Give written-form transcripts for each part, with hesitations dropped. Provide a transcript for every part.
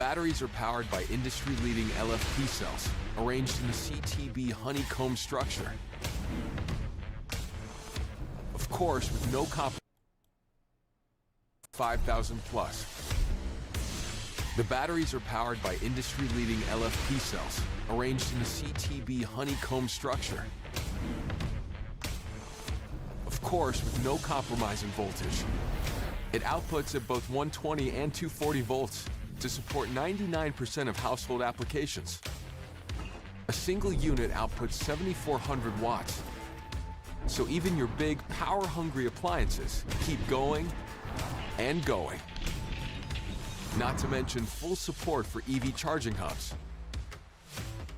Batteries are powered by industry-leading LFP cells, arranged in a CTB honeycomb structure. Of course, with no 5,000 plus. The batteries are powered by industry-leading LFP cells, arranged in a CTB honeycomb structure. Of course, with no compromise in voltage. It outputs at both 120 and 240 volts to support 99% of household applications. A single unit outputs 7,400 watts. So even your big, power-hungry appliances keep going and going. Not to mention full support for EV charging hubs.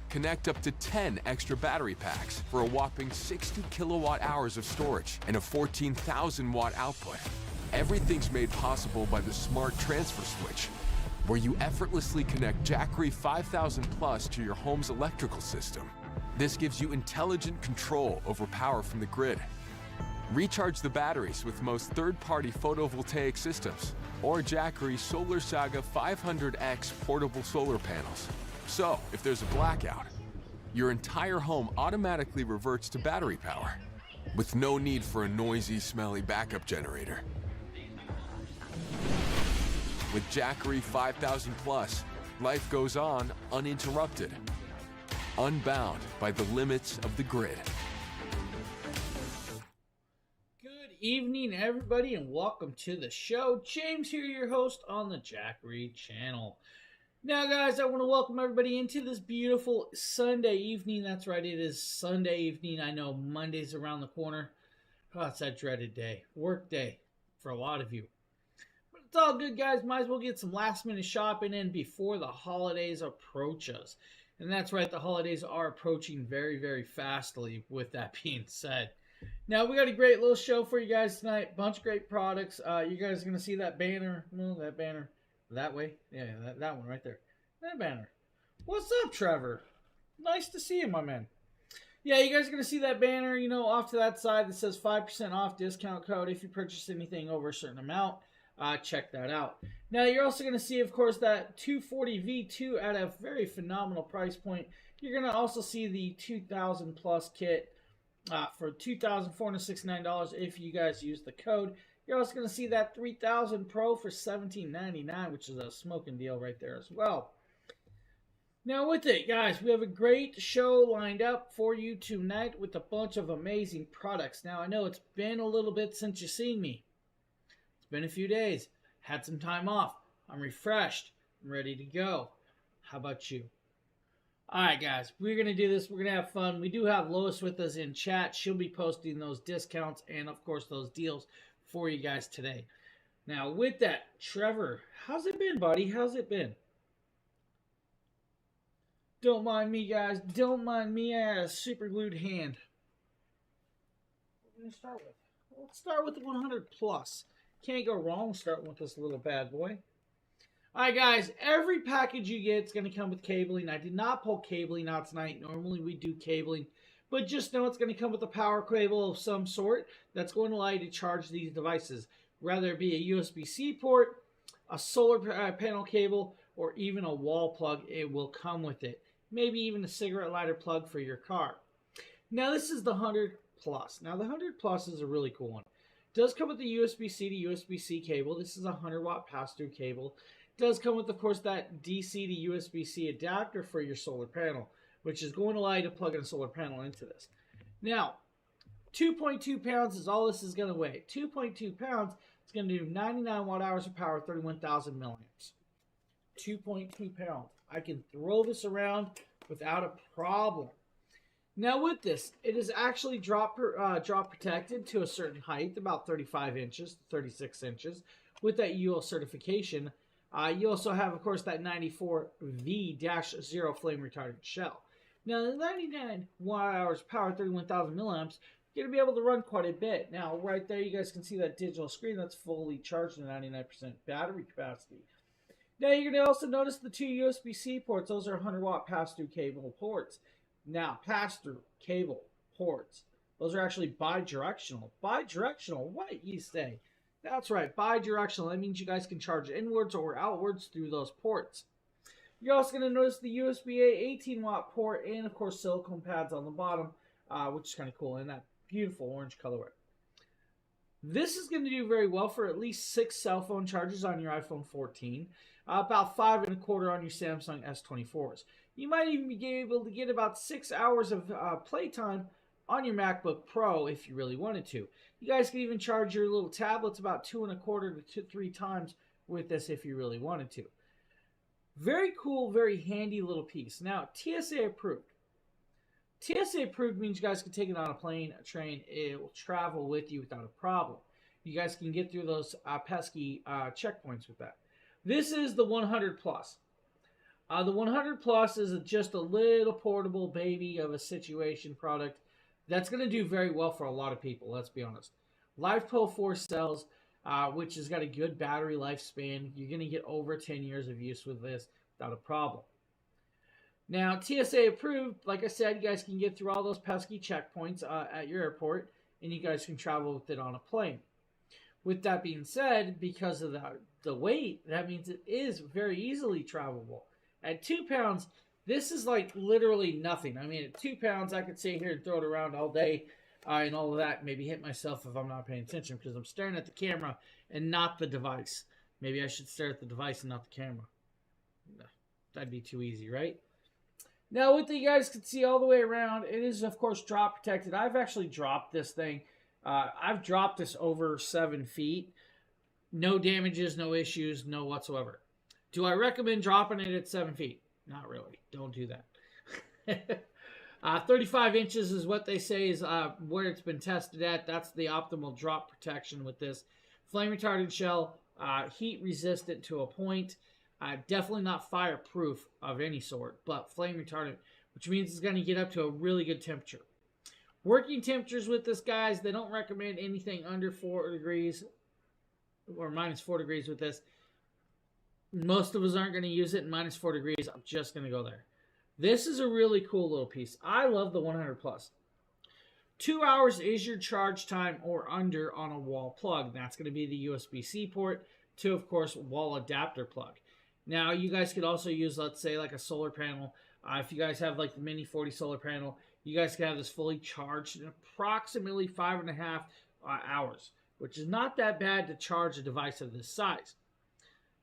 Connect up to 10 extra battery packs for a whopping 60 kilowatt hours of storage and a 14,000 watt output. Everything's made possible by the smart transfer switch, where you effortlessly connect Jackery 5000 Plus to your home's electrical system. This gives you intelligent control over power from the grid. Recharge the batteries with most third-party photovoltaic systems or Jackery Solar Saga 500X portable solar panels. So, if there's a blackout, your entire home automatically reverts to battery power with no need for a noisy, smelly backup generator. With Jackery 5000 Plus, life goes on uninterrupted, unbound by the limits of the grid. Good evening, everybody, and welcome to the show. James here, your host on the Jackery channel. Now, guys, I want to welcome everybody into this beautiful Sunday evening. That's right, it is Sunday evening. I know Monday's around the corner. Oh, it's that dreaded day, work day for a lot of you. But it's all good, guys. Might as well get some last-minute shopping in before the holidays approach us. And that's right, the holidays are approaching very, very fastly, with that being said. Now, we got a great little show for you guys tonight. Bunch of great products. You guys are going to see that banner. No, that banner. That way? Yeah, that one right there. That banner. What's up, Trevor? Nice to see you, my man. Yeah, you guys are going to see that banner, you know, off to that side that says 5% off discount code if you purchase anything over a certain amount. Check that out. Now, you're also going to see, of course, that 240 V2 at a very phenomenal price point. You're going to also see the 2000 plus kit for $2,469 if you guys use the code. You're also going to see that 3000 Pro for $17.99, which is a smoking deal right there as well. Now with it, guys, we have a great show lined up for you tonight with a bunch of amazing products. Now, I know it's been a little bit since you've seen me. It's been a few days. Had some time off. I'm refreshed. I'm ready to go. How about you? Alright, guys, we're going to do this. We're going to have fun. We do have Lois with us in chat. She'll be posting those discounts and, of course, those deals for you guys today. Now, with that, Trevor, how's it been, buddy? How's it been? Don't mind me, guys. Don't mind me. I had a super glued hand. What are we going to start with? Let's start with the 100 plus. Can't go wrong starting with this little bad boy. Alright, guys, every package you get is going to come with cabling. I did not pull cabling out tonight. Normally we do cabling. But just know it's going to come with a power cable of some sort that's going to allow you to charge these devices. Whether it be a USB-C port, a solar panel cable, or even a wall plug, it will come with it. Maybe even a cigarette lighter plug for your car. Now this is the 100 Plus. Now the 100 Plus is a really cool one. It does come with the USB-C to USB-C cable. This is a 100 watt pass-through cable. It does come with, of course, that DC to USB-C adapter for your solar panel, which is going to allow you to plug in a solar panel into this. Now, 2.2 pounds is all this is going to weigh. 2.2 pounds is going to do 99 watt hours of power, 31,000 milliamps. 2.2 pounds. I can throw this around without a problem. Now with this, it is actually drop protected to a certain height, about 35 inches to 36 inches, with that UL certification. You also have, of course, that 94V-0 flame retardant shell. Now, the 99 watt-hours power, 31,000 milliamps, you're going to be able to run quite a bit. Now, right there, you guys can see that digital screen that's fully charged to 99% battery capacity. Now, you're going to also notice the two USB-C ports. Those are 100-watt pass-through cable ports. Now, pass-through cable ports. Those are actually bi-directional. Bi-directional, what you say? That's right, bi-directional. That means you guys can charge inwards or outwards through those ports. You're also going to notice the USB-A 18-watt port and, of course, silicone pads on the bottom, which is kind of cool in that beautiful orange colorway. This is going to do very well for at least 6 cell phone charges on your iPhone 14, about 5.25 on your Samsung S24s. You might even be able to get about 6 hours of playtime on your MacBook Pro if you really wanted to. You guys can even charge your little tablets about 2.25 to 3 times with this if you really wanted to. Very cool, very handy little piece. Now, TSA approved. TSA approved means you guys can take it on a plane, a train. It will travel with you without a problem. You guys can get through those pesky checkpoints with that. This is the 100 Plus. The 100 Plus is just a little portable baby of a situation product that's going to do very well for a lot of people, let's be honest. LiFePO 4 cells, which has got a good battery lifespan. You're going to get over 10 years of use with this without a problem. Now, TSA approved, like I said, you guys can get through all those pesky checkpoints at your airport, and you guys can travel with it on a plane. With that being said, because of the weight, that means it is very easily travelable. At 2 pounds, this is like literally nothing. I mean, at 2 pounds, I could sit here and throw it around all day and all of that, maybe hit myself if I'm not paying attention because I'm staring at the camera and not the device. Maybe I should stare at the device and not the camera. That'd be too easy, right? Now, with you guys can see all the way around, it is, of course, drop protected. I've actually dropped this thing. I've dropped this over 7 feet. No damages, no issues, no whatsoever. Do I recommend dropping it at 7 feet? Not really. Don't do that. 35 inches is what they say is where it's been tested at. That's the optimal drop protection with this. Flame retardant shell, heat resistant to a point. Definitely not fireproof of any sort, but flame retardant, which means it's going to get up to a really good temperature. Working temperatures with this, guys, they don't recommend anything under 4 degrees or minus 4 degrees with this. Most of us aren't going to use it in minus 4 degrees. I'm just going to go there. This is a really cool little piece. I love the 100 Plus. 2 hours is your charge time or under on a wall plug. That's going to be the USB-C port to, of course, wall adapter plug. Now, you guys could also use, let's say, like a solar panel. If you guys have like the Mini 40 solar panel, you guys can have this fully charged in approximately 5.5 hours, which is not that bad to charge a device of this size.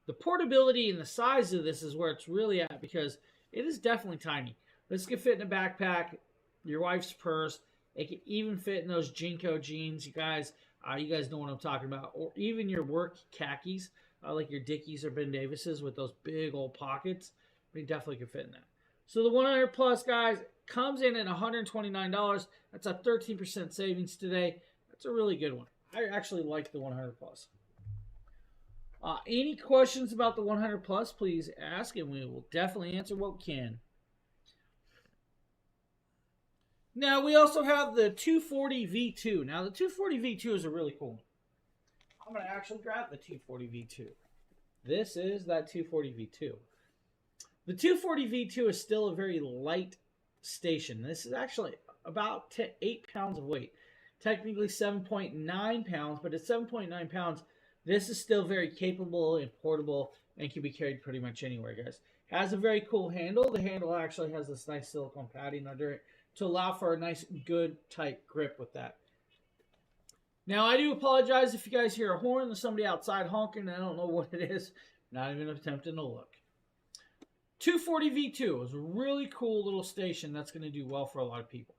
The portability and the size of this is where it's really at because it is definitely tiny. This can fit in a backpack, your wife's purse. It can even fit in those Jinko jeans, you guys know what I'm talking about, or even your work khakis, like your Dickies or Ben Davises with those big old pockets. We definitely can fit in that. So the 100 Plus, guys, comes in at $129. That's a 13% savings today. That's a really good one. I actually like the 100 Plus. Any questions about the 100 Plus, please ask, and we will definitely answer what we can. Now, we also have the 240 V2. Now, the 240 V2 is a really cool one. I'm going to actually grab the 240 V2. This is that 240 V2. The 240 V2 is still a very light station. This is actually about 8 pounds of weight. Technically 7.9 pounds, but at 7.9 pounds, this is still very capable and portable and can be carried pretty much anywhere, guys. Has a very cool handle. The handle actually has this nice silicone padding under it to allow for a nice, good, tight grip with that. Now, I do apologize if you guys hear a horn. There's somebody outside honking. I don't know what it is. Not even attempting to look. 240 V2 is a really cool little station that's going to do well for a lot of people.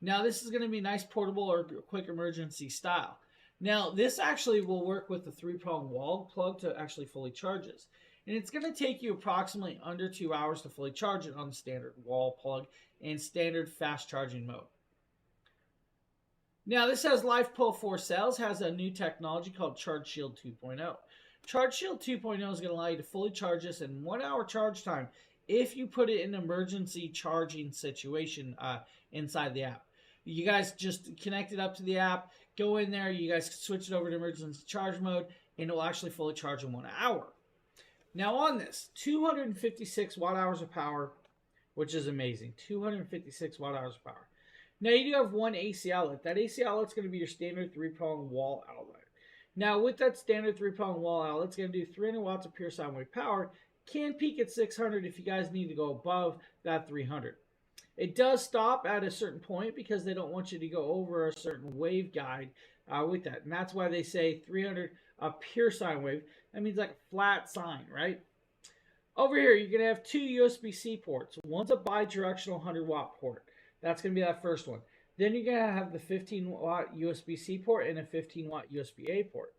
Now, this is going to be nice portable or quick emergency style. Now, this actually will work with the 3-prong wall plug to actually fully charge this. And it's going to take you approximately under 2 hours to fully charge it on the standard wall plug and standard fast charging mode. Now, this has LiFePO 4 cells, has a new technology called Charge Shield 2.0. Charge Shield 2.0 is going to allow you to fully charge this in 1 hour charge time if you put it in an emergency charging situation inside the app. You guys just connect it up to the app, go in there, you guys switch it over to emergency charge mode, and it will actually fully charge in 1 hour. Now on this, 256 watt hours of power, which is amazing. 256 watt hours of power. Now you do have one AC outlet. That AC outlet is going to be your standard 3-prong wall outlet. Now with that standard 3-prong wall outlet, it's going to do 300 watts of pure sine wave power Can peak at 600 if you guys need to go above that 300. It does stop at a certain point because they don't want you to go over a certain wave guide with that. And that's why they say 300 a pure sine wave. That means like a flat sine, right? Over here, you're going to have two USB-C ports. One's a bidirectional 100-watt port. That's going to be that first one. Then you're going to have the 15-watt USB-C port and a 15-watt USB-A port.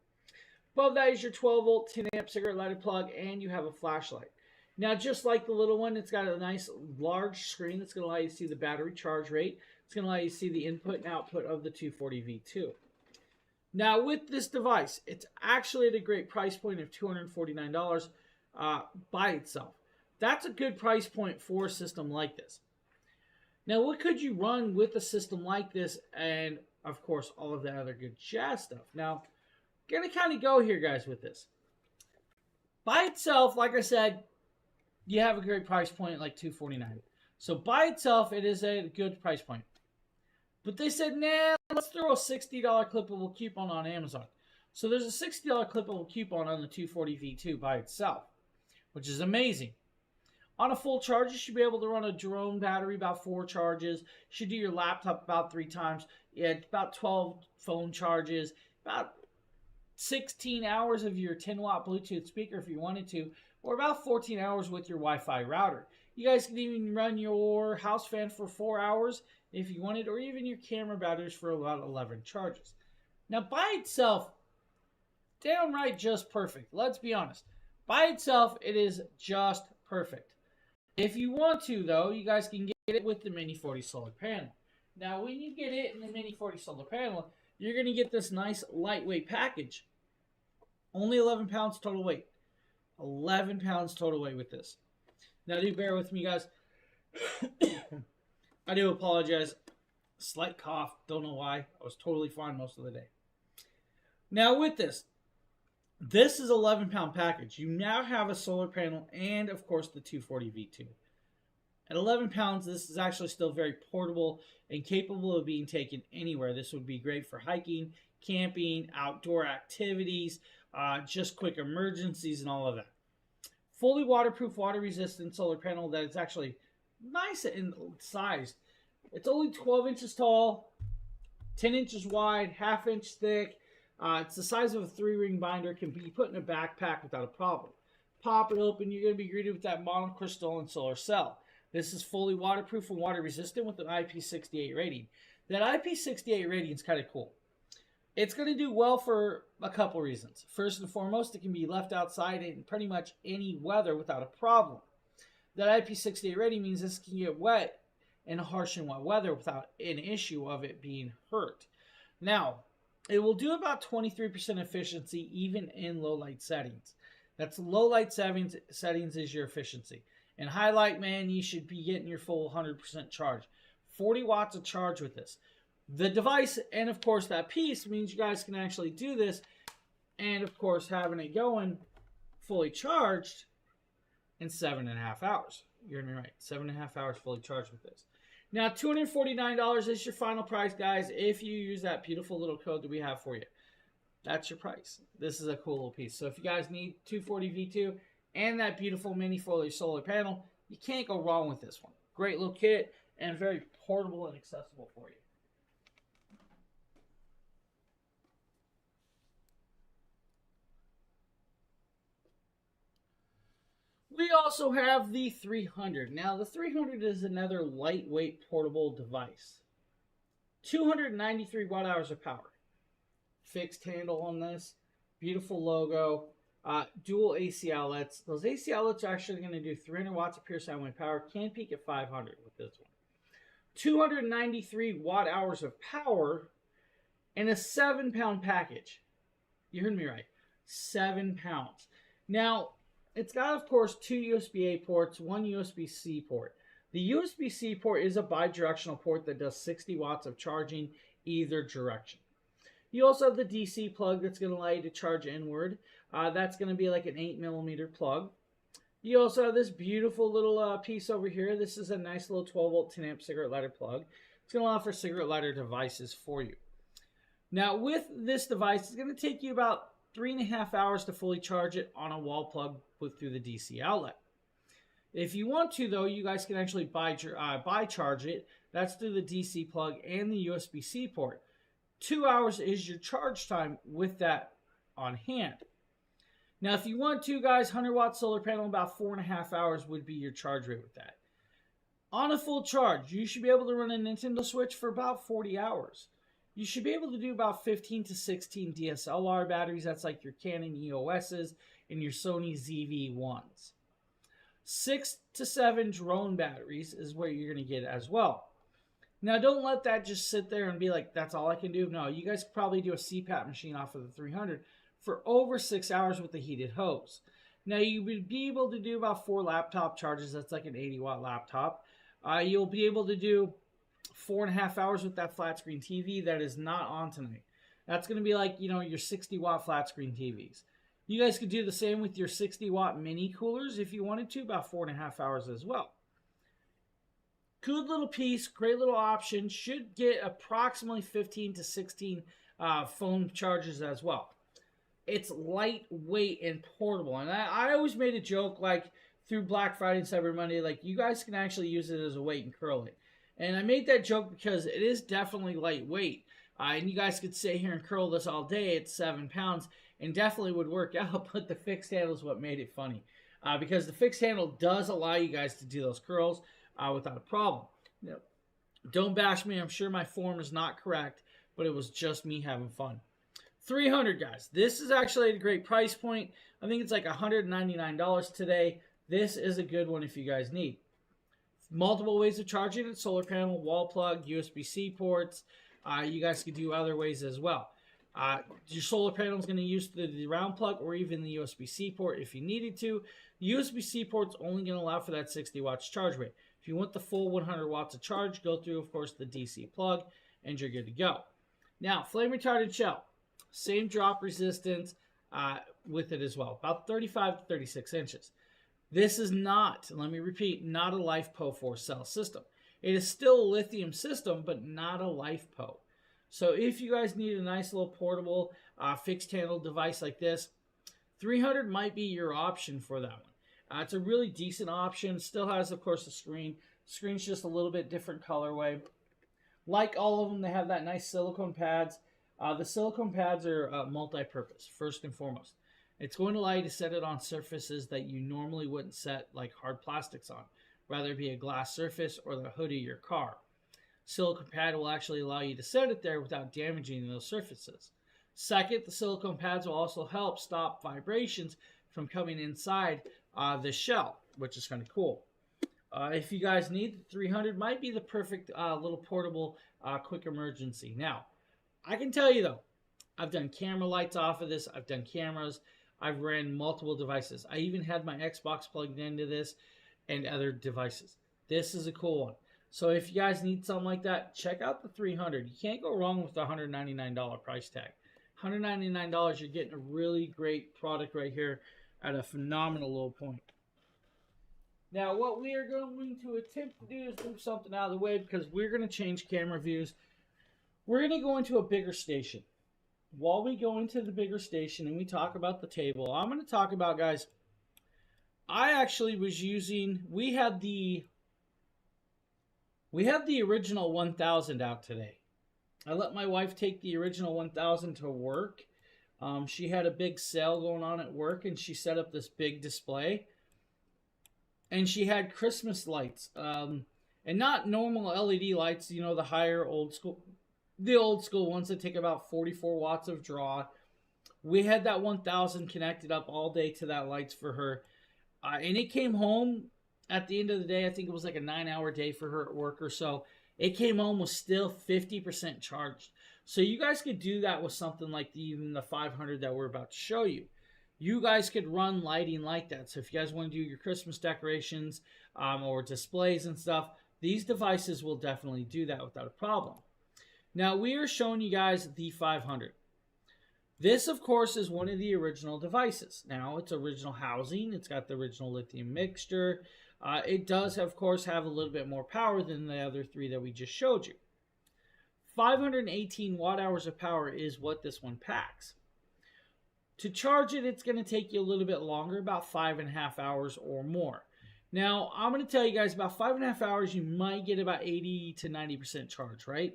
Above that is your 12-volt 10-amp cigarette lighter plug, and you have a flashlight. Now, just like the little one, it's got a nice large screen that's going to allow you to see the battery charge rate. It's going to allow you to see the input and output of the 240V2. Now, with this device, it's actually at a great price point of $249 by itself. That's a good price point for a system like this. Now, what could you run with a system like this and, of course, all of that other good jazz stuff? Now, I'm going to kind of go here, guys, with this. By itself, like I said, you have a great price point like $249. So by itself, it is a good price point. But they said, nah, let's throw a $60 clippable coupon on Amazon. So there's a $60 clippable coupon on the 240V2 by itself, which is amazing. On a full charge, you should be able to run a drone battery about 4 charges. You should do your laptop about 3 times. Yeah, about 12 phone charges. About 16 hours of your 10-watt Bluetooth speaker if you wanted to. Or about 14 hours with your Wi-Fi router. You guys can even run your house fan for 4 hours if you wanted, or even your camera batteries for about 11 charges. Now, by itself, downright just perfect. Let's be honest. By itself, it is just perfect. If you want to, though, you guys can get it with the Mini 40 solar panel. Now, when you get it in the Mini 40 solar panel, you're going to get this nice lightweight package. Only 11 pounds total weight. 11 pounds total weight with this. Now, do bear with me, guys. I do apologize. Slight cough. Don't know why. I was totally fine most of the day. Now, with this is 11-pound package. You now have a solar panel and, of course, the 240V2. At 11 pounds, this is actually still very portable and capable of being taken anywhere. This would be great for hiking, camping, outdoor activities, just quick emergencies and all of that. Fully waterproof, water-resistant solar panel that is actually nice in size. It's only 12 inches tall, 10 inches wide, half inch thick. It's the size of a 3-ring binder. It can be put in a backpack without a problem. Pop it open, you're going to be greeted with that monocrystalline solar cell. This is fully waterproof and water-resistant with an IP68 rating. That IP68 rating is kind of cool. It's going to do well for a couple reasons. First and foremost, it can be left outside in pretty much any weather without a problem. That IP68 rating means this can get wet in harsh and wet weather without an issue of it being hurt. Now, it will do about 23% efficiency even in low light settings. That's low light settings is your efficiency. In high light, man, you should be getting your full 100% charge. 40 watts of charge with this. The device and, of course, that piece means you guys can actually do this and, of course, having it going fully charged in 7.5 hours. You heard me right. 7.5 hours fully charged with this. Now, $249 is your final price, guys, if you use that beautiful little code that we have for you. That's your price. This is a cool little piece. So if you guys need 240V2 and that beautiful Mini 40 solar panel, you can't go wrong with this one. Great little kit and very portable and accessible for you. We also have the 300. Now, the 300 is another lightweight portable device. 293 watt hours of power. Fixed handle on this. Beautiful logo. Dual AC outlets. Those AC outlets are actually going to do 300 watts of pure sine wave power. Can peak at 500 with this one. 293 watt hours of power and a 7-pound package. You heard me right. 7 pounds. Now, it's got, of course, 2 USB-A ports, 1 USB-C port. The USB-C port is a bidirectional port that does 60 watts of charging either direction. You also have the DC plug that's going to allow you to charge inward. That's going to be like an 8mm plug. You also have this beautiful little piece over here. This is a nice little 12-volt 10-amp cigarette lighter plug. It's going to allow for cigarette lighter devices for you. Now, with this device, it's going to take you about 3.5 hours to fully charge it on a wall plug put through the DC outlet. If you want to, though, you guys can actually buy charge it. That's through the DC plug and the USB-C port. 2 hours is your charge time with that on hand. Now, if you want to, guys, 100-watt solar panel, about 4.5 hours would be your charge rate with that. On a full charge, you should be able to run a Nintendo Switch for about 40 hours. You should be able to do about 15 to 16 DSLR batteries. That's like your Canon EOSs and your Sony ZV-1s. 6 to 7 drone batteries is what you're going to get as well. Now, don't let that just sit there and be like, that's all I can do. No, you guys could probably do a CPAP machine off of the 300 for over 6 hours with a heated hose. Now, you would be able to do about 4 laptop charges. That's like an 80-watt laptop. You'll be able to do 4.5 hours with that flat screen TV that is not on tonight. That's going to be like, your 60-watt flat screen TVs. You guys could do the same with your 60-watt mini coolers if you wanted to, about 4.5 hours as well. Good little piece, great little option. Should get approximately 15 to 16 phone charges as well. It's lightweight and portable. And I always made a joke, like, through Black Friday and Cyber Monday, like, you guys can actually use it as a weight and curl it. And I made that joke because it is definitely lightweight. And you guys could sit here and curl this all day at 7 pounds and definitely would work out, but the fixed handle is what made it funny. Because the fixed handle does allow you guys to do those curls without a problem. Don't bash me. I'm sure my form is not correct, but it was just me having fun. 300, guys. This is actually a great price point. I think it's like $199 today. This is a good one if you guys need. Multiple ways of charging it: solar panel, wall plug, USB-C ports. You guys could do other ways as well. Your solar panel is going to use the round plug or even the USB-C port if you needed to. The USB-C port's only going to allow for that 60 watts charge rate. If you want the full 100 watts of charge, go through, of course, the DC plug, and you're good to go. Now, flame retardant shell. Same drop resistance with it as well. About 35 to 36 inches. This is not, let me repeat, not a LiFePO 4-cell system. It is still a lithium system, but not a LiFePO. So if you guys need a nice little portable fixed handle device like this, 300 might be your option for that one. It's a really decent option. Still has, of course, a screen. Screen's just a little bit different colorway. Like all of them, they have that nice silicone pads. The silicone pads are multi-purpose, first and foremost. It's going to allow you to set it on surfaces that you normally wouldn't set, like hard plastics on, whether it be a glass surface or the hood of your car. Silicone pad will actually allow you to set it there without damaging those surfaces. Second, the silicone pads will also help stop vibrations from coming inside the shell, which is kind of cool. If you guys need, the 300 might be the perfect little portable quick emergency. Now, I can tell you though, I've done camera lights off of this. I've done cameras. I've ran multiple devices. I even had my Xbox plugged into this and other devices. This is a cool one. So if you guys need something like that, check out the 300. You can't go wrong with the $199 price tag. $199, you're getting a really great product right here at a phenomenal low point. Now, what we are going to attempt to do is move something out of the way because we're going to change camera views. We're going to go into a bigger station. While we go into the bigger station and we talk about the table, I'm going to talk about, guys, I actually was using, we had the original 1000 out today. I let my wife take the original 1000 to work. She had a big sale going on at work and she set up this big display. And she had Christmas lights. And not normal LED lights, you know, the higher old school ones that take about 44 watts of draw. We had that 1000 connected up all day to that lights for her. And it came home at the end of the day. I think it was like a 9-hour day for her at work or so. It came home was still 50% charged. So you guys could do that with something like even the 500 that we're about to show you. You guys could run lighting like that. So if you guys want to do your Christmas decorations or displays and stuff, these devices will definitely do that without a problem. Now, we are showing you guys the 500. This, of course, is one of the original devices. Now, it's original housing. It's got the original lithium mixture. It does, of course, have a little bit more power than the other three that we just showed you. 518 watt hours of power is what this one packs. To charge it, it's going to take you a little bit longer, about 5.5 hours or more. Now, I'm going to tell you guys, about 5.5 hours, you might get about 80 to 90% charge, right?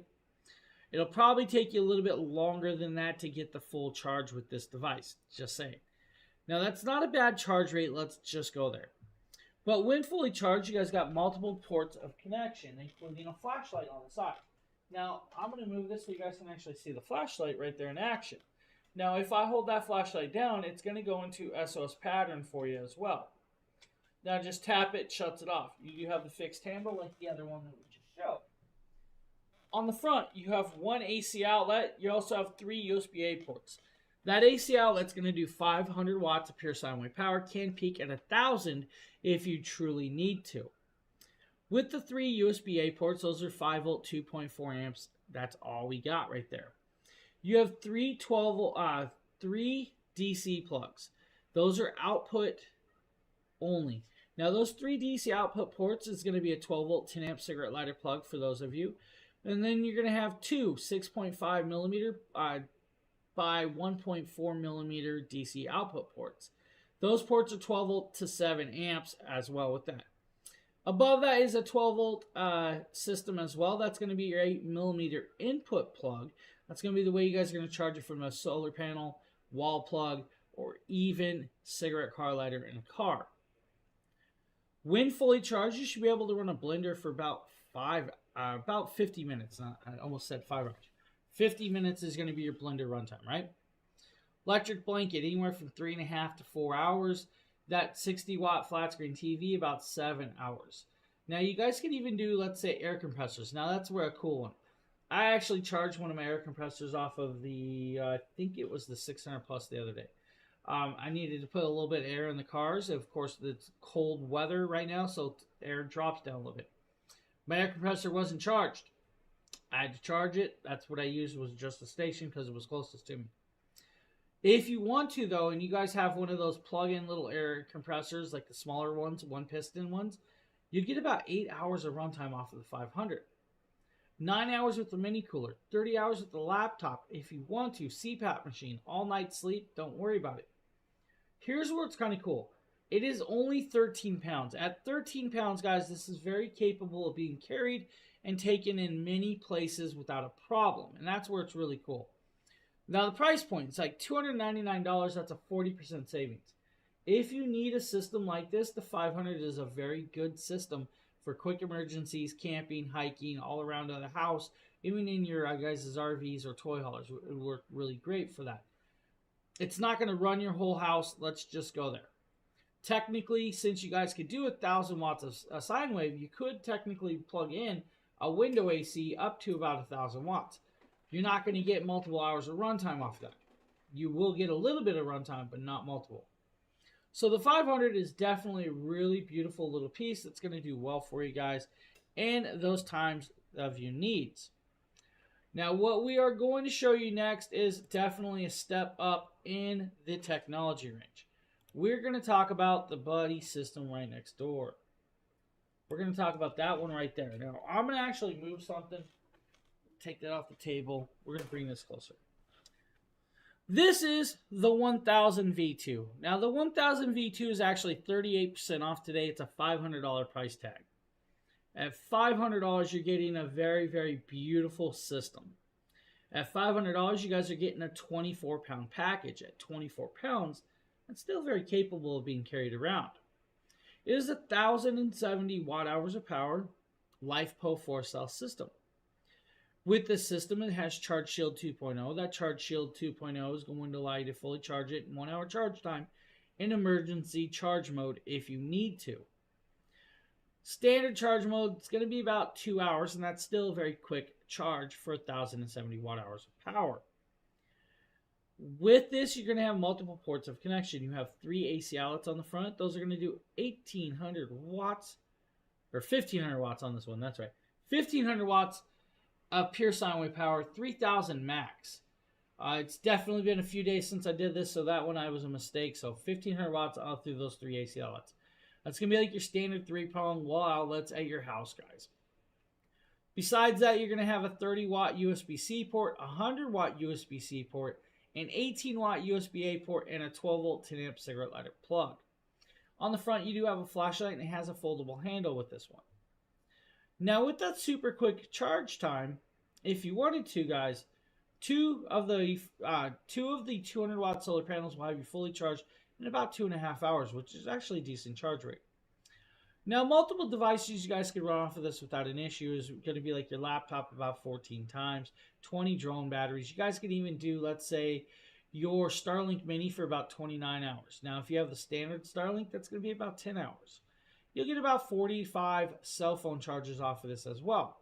It'll probably take you a little bit longer than that to get the full charge with this device, just saying. Now, that's not a bad charge rate. Let's just go there. But when fully charged, you guys got multiple ports of connection, including a flashlight on the side. Now, I'm going to move this so you guys can actually see the flashlight right there in action. Now, if I hold that flashlight down, it's going to go into SOS pattern for you as well. Now, just tap it, shuts it off. You have the fixed handle like the other one that we just showed. On the front, you have one AC outlet. You also have 3 USB-A ports. That AC outlet's going to do 500 watts of pure sine wave power, can peak at 1,000 if you truly need to. With the 3 USB-A ports, those are 5 volt, 2.4 amps. That's all we got right there. You have 3 DC plugs. Those are output only. Now, those 3 DC output ports is going to be a 12 volt, 10 amp cigarette lighter plug for those of you. And then you're going to have 2 6.5 millimeter by 1.4 millimeter DC output ports. Those ports are 12 volt to 7 amps as well with that. Above that is a 12 volt system as well. That's going to be your 8 millimeter input plug. That's going to be the way you guys are going to charge it from a solar panel, wall plug, or even cigarette car lighter in a car. When fully charged, you should be able to run a blender for about 50 minutes. I almost said 5 hours. 50 minutes is going to be your blender runtime, right? Electric blanket, anywhere from 3.5 to 4 hours. That 60 watt flat screen TV, about 7 hours. Now, you guys can even do, let's say, air compressors. Now, that's where a cool one. I actually charged one of my air compressors off of the, I think it was the 600 Plus the other day. I needed to put a little bit of air in the cars. Of course, it's cold weather right now, so air drops down a little bit. My air compressor wasn't charged. I had to charge it. That's what I used, was just the station because it was closest to me. If you want to, though, and you guys have one of those plug-in little air compressors, like the smaller ones, 1-piston ones, you get about 8 hours of runtime off of the 500. 9 hours with the mini cooler, 30 hours with the laptop. If you want to, CPAP machine, all night sleep, don't worry about it. Here's where it's kind of cool. It is only 13 pounds. At 13 pounds, guys, this is very capable of being carried and taken in many places without a problem. And that's where it's really cool. Now, the price point, it's like $299. That's a 40% savings. If you need a system like this, the 500 is a very good system for quick emergencies, camping, hiking, all around the house, even in your guys' RVs or toy haulers. It would work really great for that. It's not going to run your whole house. Let's just go there. Technically, since you guys could do 1,000 watts of a sine wave, you could technically plug in a window AC up to about 1,000 watts. You're not going to get multiple hours of runtime off that. You will get a little bit of runtime, but not multiple. So the 500 is definitely a really beautiful little piece that's going to do well for you guys and those times of your needs. Now, what we are going to show you next is definitely a step up in the technology range. We're going to talk about the Buddy system right next door. We're going to talk about that one right there. Now, I'm going to actually move something. Take that off the table. We're going to bring this closer. This is the 1000 V2. Now, the 1000 V2 is actually 38% off today. It's a $500 price tag. At $500, you're getting a very, very beautiful system. At $500, you guys are getting a 24-pound package. At 24 pounds, that's still very capable of being carried around. It is 1,070 watt-hours of power, LifePo 4-cell system. With this system, it has Charge Shield 2.0. That Charge Shield 2.0 is going to allow you to fully charge it in 1 hour charge time in emergency charge mode if you need to. Standard charge mode is going to be about 2 hours, and that's still a very quick charge for 1,070 watt-hours of power. With this, you're going to have multiple ports of connection. You have 3 AC outlets on the front. Those are going to do 1,800 watts, or 1,500 watts on this one. That's right. 1,500 watts of pure sine wave power, 3,000 max. It's definitely been a few days since I did this, so that one I was a mistake. So 1,500 watts all through those 3 AC outlets. That's going to be like your standard 3-prong wall outlets at your house, guys. Besides that, you're going to have a 30-watt USB-C port, a 100-watt USB-C port, an 18-watt USB-A port, and a 12-volt 10-amp cigarette lighter plug. On the front, you do have a flashlight, and it has a foldable handle with this one. Now, with that super quick charge time, if you wanted to, guys, two of the 200-watt solar panels will have you fully charged in about 2.5 hours, which is actually a decent charge rate. Now, multiple devices you guys can run off of this without an issue is going to be like your laptop about 14 times, 20 drone batteries. You guys can even do, let's say, your Starlink Mini for about 29 hours. Now, if you have the standard Starlink, that's going to be about 10 hours. You'll get about 45 cell phone chargers off of this as well.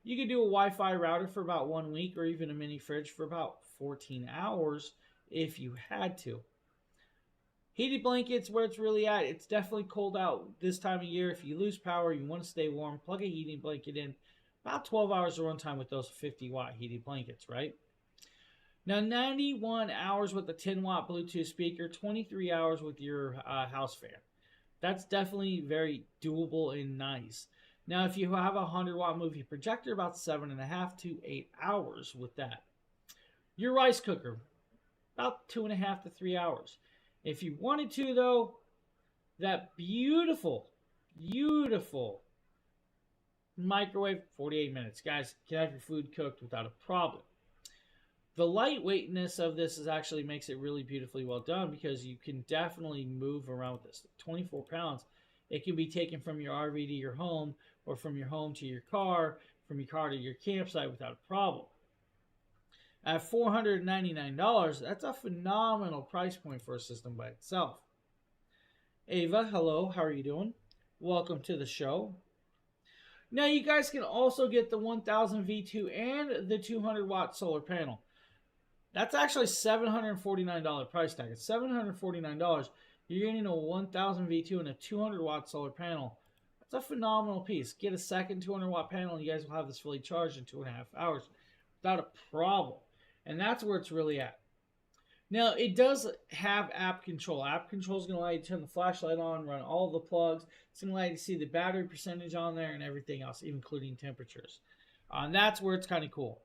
You can do a Wi-Fi router for about 1 week, or even a mini fridge for about 14 hours if you had to. Heated blankets, where it's really at, it's definitely cold out this time of year. If you lose power, you want to stay warm, plug a heating blanket in. About 12 hours of runtime with those 50-watt heated blankets, right? Now, 91 hours with a 10-watt Bluetooth speaker, 23 hours with your house fan. That's definitely very doable and nice. Now, if you have a 100-watt movie projector, about 7.5 to 8 hours with that. Your rice cooker, about 2.5 to 3 hours. If you wanted to, though, that beautiful microwave, 48 minutes. Guys, you can have your food cooked without a problem. The lightweightness of this actually makes it really beautifully well done, because you can definitely move around with this. 24 pounds. It can be taken from your RV to your home, or from your home to your car, from your car to your campsite without a problem. At $499, that's a phenomenal price point for a system by itself. Ava, hello, how are you doing? Welcome to the show. Now, you guys can also get the 1000 V2 and the 200-watt solar panel. That's actually $749 price tag. It's $749. You're getting a 1000 V2 and a 200-watt solar panel. That's a phenomenal piece. Get a second 200-watt panel, and you guys will have this fully charged in 2.5 hours without a problem. And that's where it's really at. Now, it does have app control. App control is going to allow you to turn the flashlight on, run all the plugs. It's going to allow you to see the battery percentage on there and everything else, including temperatures. And that's where it's kind of cool.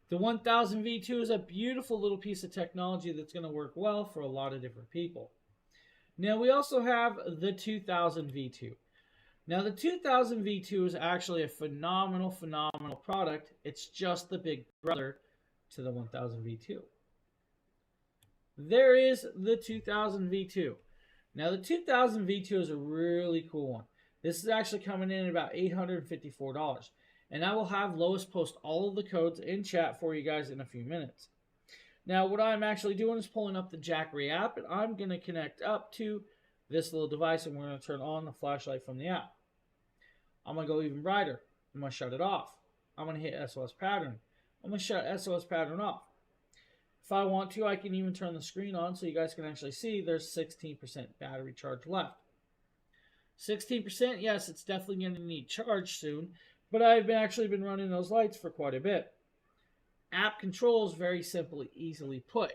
The 1000 V2 is a beautiful little piece of technology that's going to work well for a lot of different people. Now, we also have the 2000 V2. Now, the 2000 V2 is actually a phenomenal product. It's just the big brother to the 1000 V2. There is the 2000 V2. Now, the 2000 V2 is a really cool one. This is actually coming in at about $854. And I will have Lois post all of the codes in chat for you guys in a few minutes. Now, what I'm actually doing is pulling up the Jackery app, and I'm going to connect up to this little device, and we're going to turn on the flashlight from the app. I'm going to go even brighter. I'm going to shut it off. I'm going to hit SOS pattern. I'm going to shut SOS pattern off. If I want to, I can even turn the screen on so you guys can actually see there's 16% battery charge left. 16%, yes, it's definitely going to need charge soon, but I've actually been running those lights for quite a bit. App control is very simple, easily put.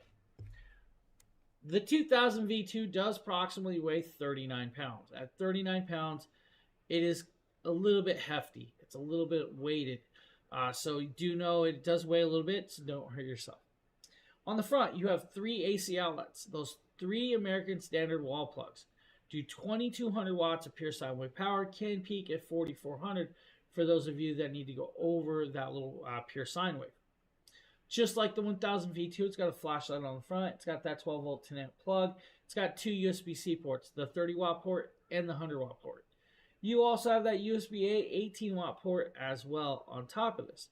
The 2000 V2 does approximately weigh 39 pounds. At 39 pounds, it is a little bit hefty. It's a little bit weighted. So you do know it does weigh a little bit, so don't hurt yourself. On the front, you have 3 AC outlets. Those 3 American Standard wall plugs do 2200 watts of pure sine wave power, can peak at 4400 for those of you that need to go over that little pure sine wave. Just like the 1000 V2, it's got a flashlight on the front. It's got that 12-volt 10-amp plug. It's got 2 USB-C ports, the 30-watt port and the 100-watt port. You also have that USB-A 18-watt port as well on top of this.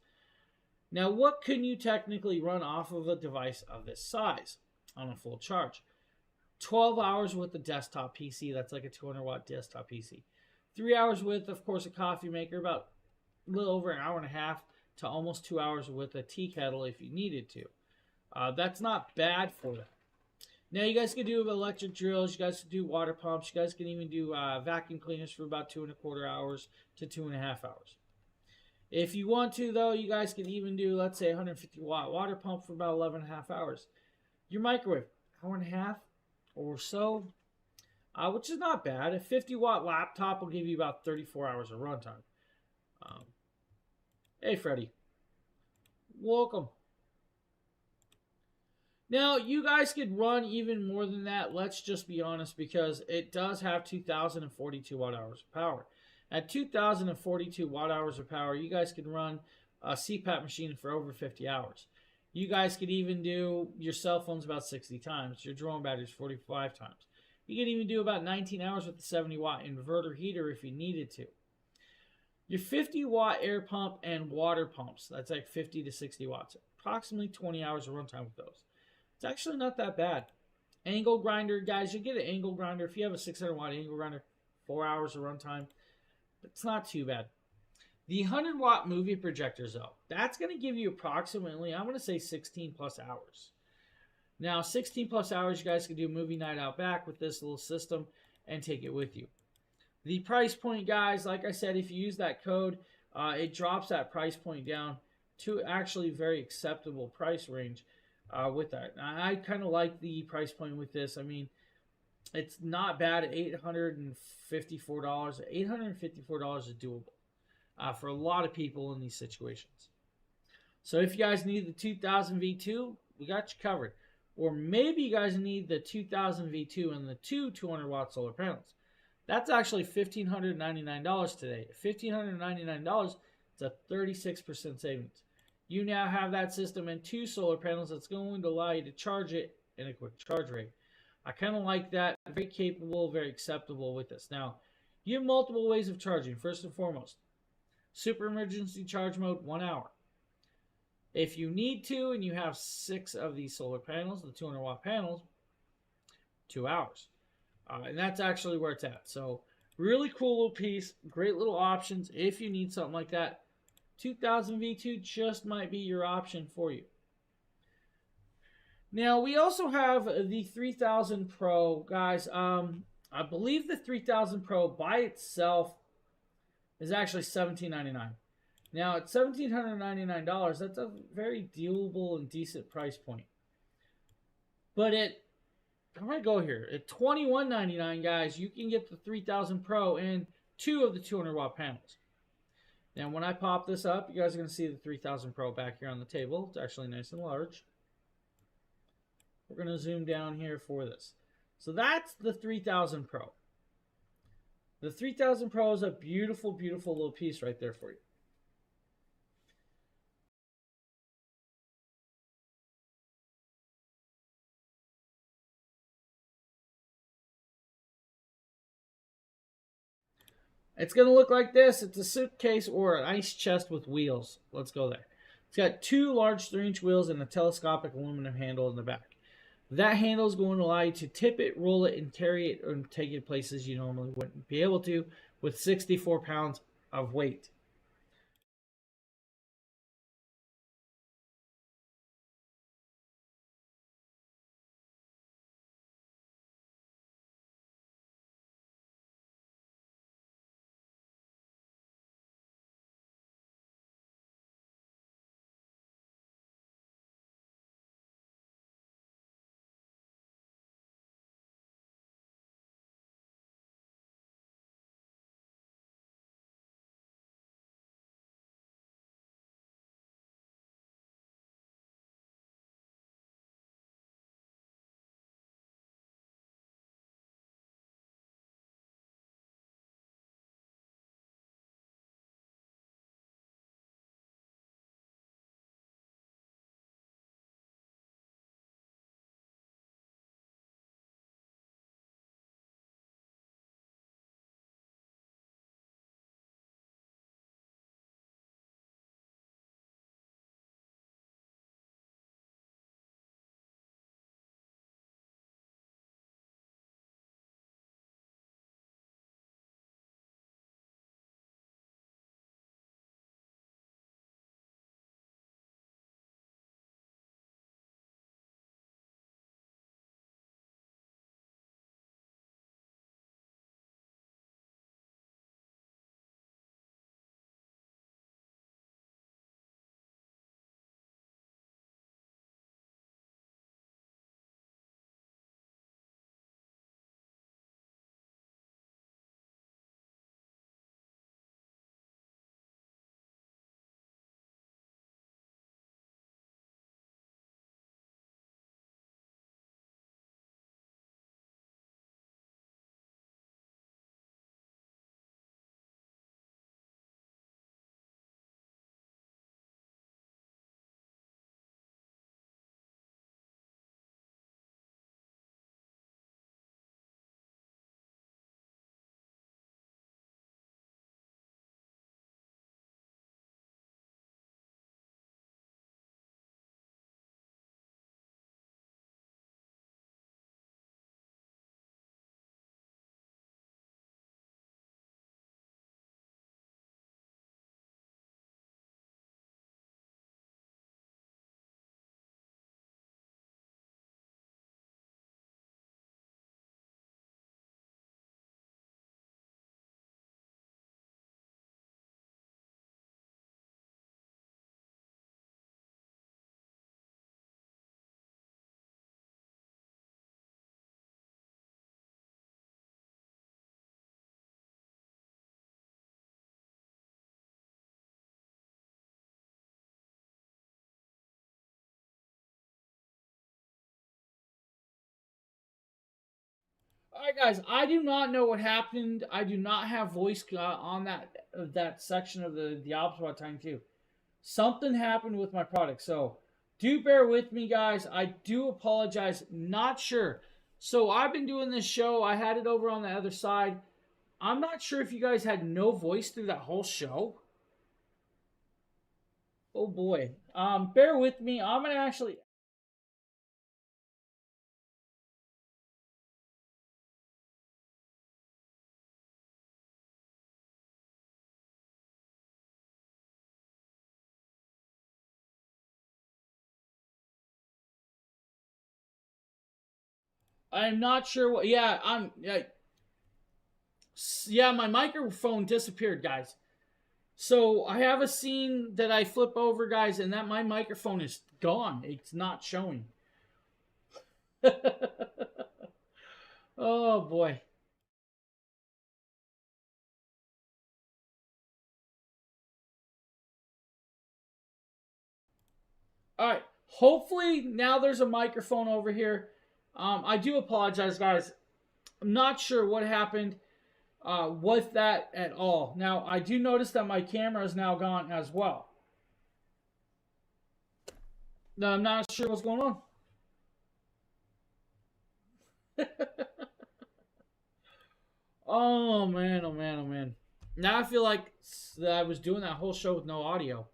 Now, what can you technically run off of a device of this size on a full charge? 12 hours with a desktop PC. That's like a 200-watt desktop PC. 3 hours with, of course, a coffee maker, about a little over an hour and a half to almost 2 hours with a tea kettle if you needed to. That's not bad for them. Now, you guys can do electric drills. You guys can do water pumps. You guys can even do vacuum cleaners for about 2.25 hours to 2.5 hours. If you want to, though, you guys can even do, let's say, 150-watt water pump for about 11.5 hours. Your microwave, hour and a half or so, which is not bad. A 50-watt laptop will give you about 34 hours of runtime. Hey, Freddie. Welcome. Now, you guys could run even more than that, let's just be honest, because it does have 2,042 watt hours of power. At 2,042 watt hours of power, you guys could run a CPAP machine for over 50 hours. You guys could even do your cell phones about 60 times, your drone batteries 45 times. You could even do about 19 hours with the 70 watt inverter heater if you needed to. Your 50 watt air pump and water pumps, that's like 50 to 60 watts, approximately 20 hours of runtime with those. It's actually not that bad. Angle grinder, guys, you get an angle grinder. If you have a 600 watt angle grinder, 4 hours of runtime. It's not too bad. The 100 watt movie projectors, though, that's going to give you approximately, I'm going to say 16 plus hours. Now, 16 plus hours, you guys can do a movie night out back with this little system and take it with you. The price point, guys, like I said, if you use that code, it drops that price point down to actually very acceptable price range with that. I kind of like the price point with this. I mean, it's not bad at $854. $854 is doable for a lot of people in these situations. So if you guys need the 2000 V2, we got you covered. Or maybe you guys need the 2000 V2 and the two 200 watt solar panels. That's actually $1,599 today. $1,599, it's a 36% savings. You now have that system and two solar panels that's going to allow you to charge it in a quick charge rate. I kind of like that. Very capable, very acceptable with this. Now, you have multiple ways of charging. First and foremost, super emergency charge mode, 1 hour. If you need to and you have 6 of these solar panels, the 200 watt panels, 2 hours. And that's actually where it's at. So really cool little piece, great little options if you need something like that. 2000 V2 just might be your option for you. Now we also have the 3000 Pro, guys. I believe the 3000 Pro by itself is actually $1,799. Now at $1,799, that's a very dealable and decent price point. But I'm going to go here. At $2,199, guys, you can get the 3000 Pro and 2 of the 200 watt panels. Now, when I pop this up, you guys are going to see the 3000 Pro back here on the table. It's actually nice and large. We're going to zoom down here for this. So that's the 3000 Pro. The 3000 Pro is a beautiful, beautiful little piece right there for you. It's going to look like this. It's a suitcase or an ice chest with wheels. Let's go there. It's got 2 large 3-inch wheels and a telescopic aluminum handle in the back. That handle is going to allow you to tip it, roll it, and carry it and take it places you normally wouldn't be able to with 64 pounds of weight. Alright guys, I do not know what happened. I do not have voice on that section of the Opera Time 2. Something happened with my product, so do bear with me guys. I do apologize. Not sure. So I've been doing this show. I had it over on the other side. I'm not sure if you guys had no voice through that whole show. Oh boy. Bear with me. I'm gonna actually. I'm not sure what. Yeah, yeah, my microphone disappeared, guys. So I have a scene that I flip over, guys, and that my microphone is gone. It's not showing. Oh boy. All right. Hopefully now there's a microphone over here. I do apologize, guys. I'm not sure what happened with that at all. Now I do notice that my camera is now gone as well. Now I'm not sure what's going on. Oh man, oh man, oh man. Now I feel like I was doing that whole show with no audio.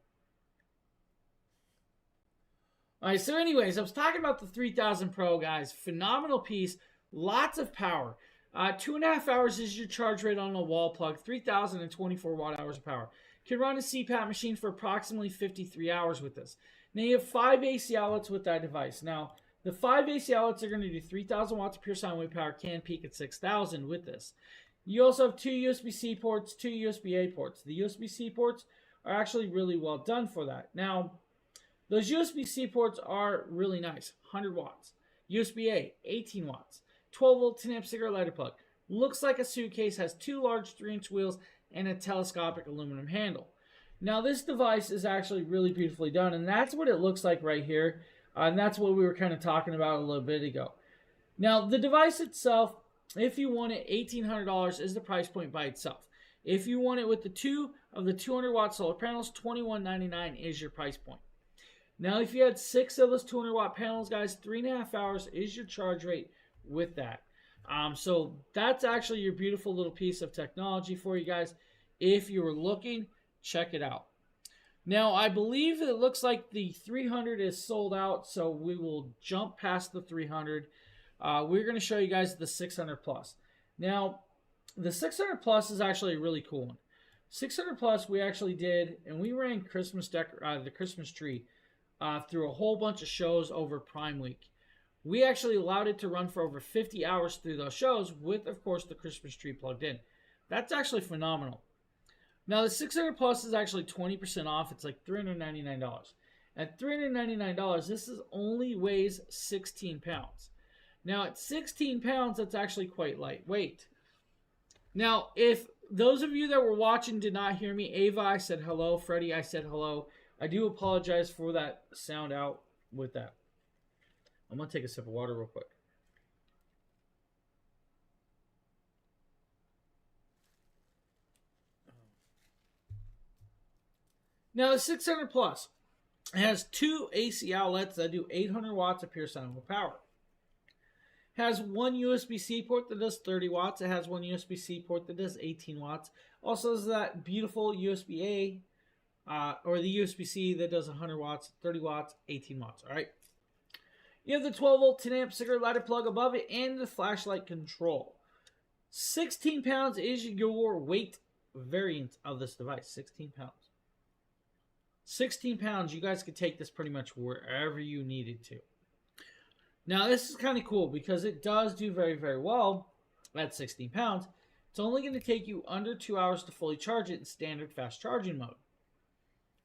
Alright, so anyways, I was talking about the 3000 Pro, guys. Phenomenal piece. Lots of power. 2.5 hours is your charge rate on a wall plug. 3,024 watt hours of power. Can run a CPAP machine for approximately 53 hours with this. Now you have 5 AC outlets with that device. Now, the 5 AC outlets are going to do 3,000 watts of pure sine wave power. Can peak at 6,000 with this. You also have 2 USB-C ports, 2 USB-A ports. The USB-C ports are actually really well done for that. Now, those USB-C ports are really nice. 100 watts. USB-A, 18 watts. 12-volt 10-amp cigarette lighter plug. Looks like a suitcase, has 2 large 3-inch wheels, and a telescopic aluminum handle. Now, this device is actually really beautifully done, and that's what it looks like right here. And that's what we were kind of talking about a little bit ago. Now, the device itself, if you want it, $1,800 is the price point by itself. If you want it with the 2 of the 200-watt solar panels, $2,199 is your price point. Now, if you had 6 of those 200-watt panels, guys, 3.5 hours is your charge rate with that. So that's actually your beautiful little piece of technology for you guys. If you were looking, check it out. Now, I believe it looks like the 300 is sold out, so we will jump past the 300. We're going to show you guys the 600 plus. Now, the 600 plus is actually a really cool one. 600 plus we actually did, and we ran the Christmas tree through a whole bunch of shows over Prime Week. We actually allowed it to run for over 50 hours through those shows with, of course, the Christmas tree plugged in. That's actually phenomenal. Now, the 600 Plus is actually 20% off. It's like $399. At $399, this only weighs 16 pounds. Now, at 16 pounds, that's actually quite lightweight. Now, if those of you that were watching did not hear me, Ava, I said hello. Freddie, I said hello. I do apologize for that sound out with that. I'm going to take a sip of water real quick. Now, the 600 Plus has 2 AC outlets that do 800 watts of pure sine wave power. Has one USB-C port that does 30 watts. It has one USB-C port that does 18 watts. Also has that beautiful USB-A or the USB-C that does 100 watts, 30 watts, 18 watts. All right. You have the 12-volt 10-amp cigarette lighter plug above it and the flashlight control. 16 pounds is your weight variant of this device. 16 pounds. 16 pounds, you guys could take this pretty much wherever you needed to. Now, this is kind of cool because it does do very, very well at 16 pounds. It's only going to take you under 2 hours to fully charge it in standard fast charging mode.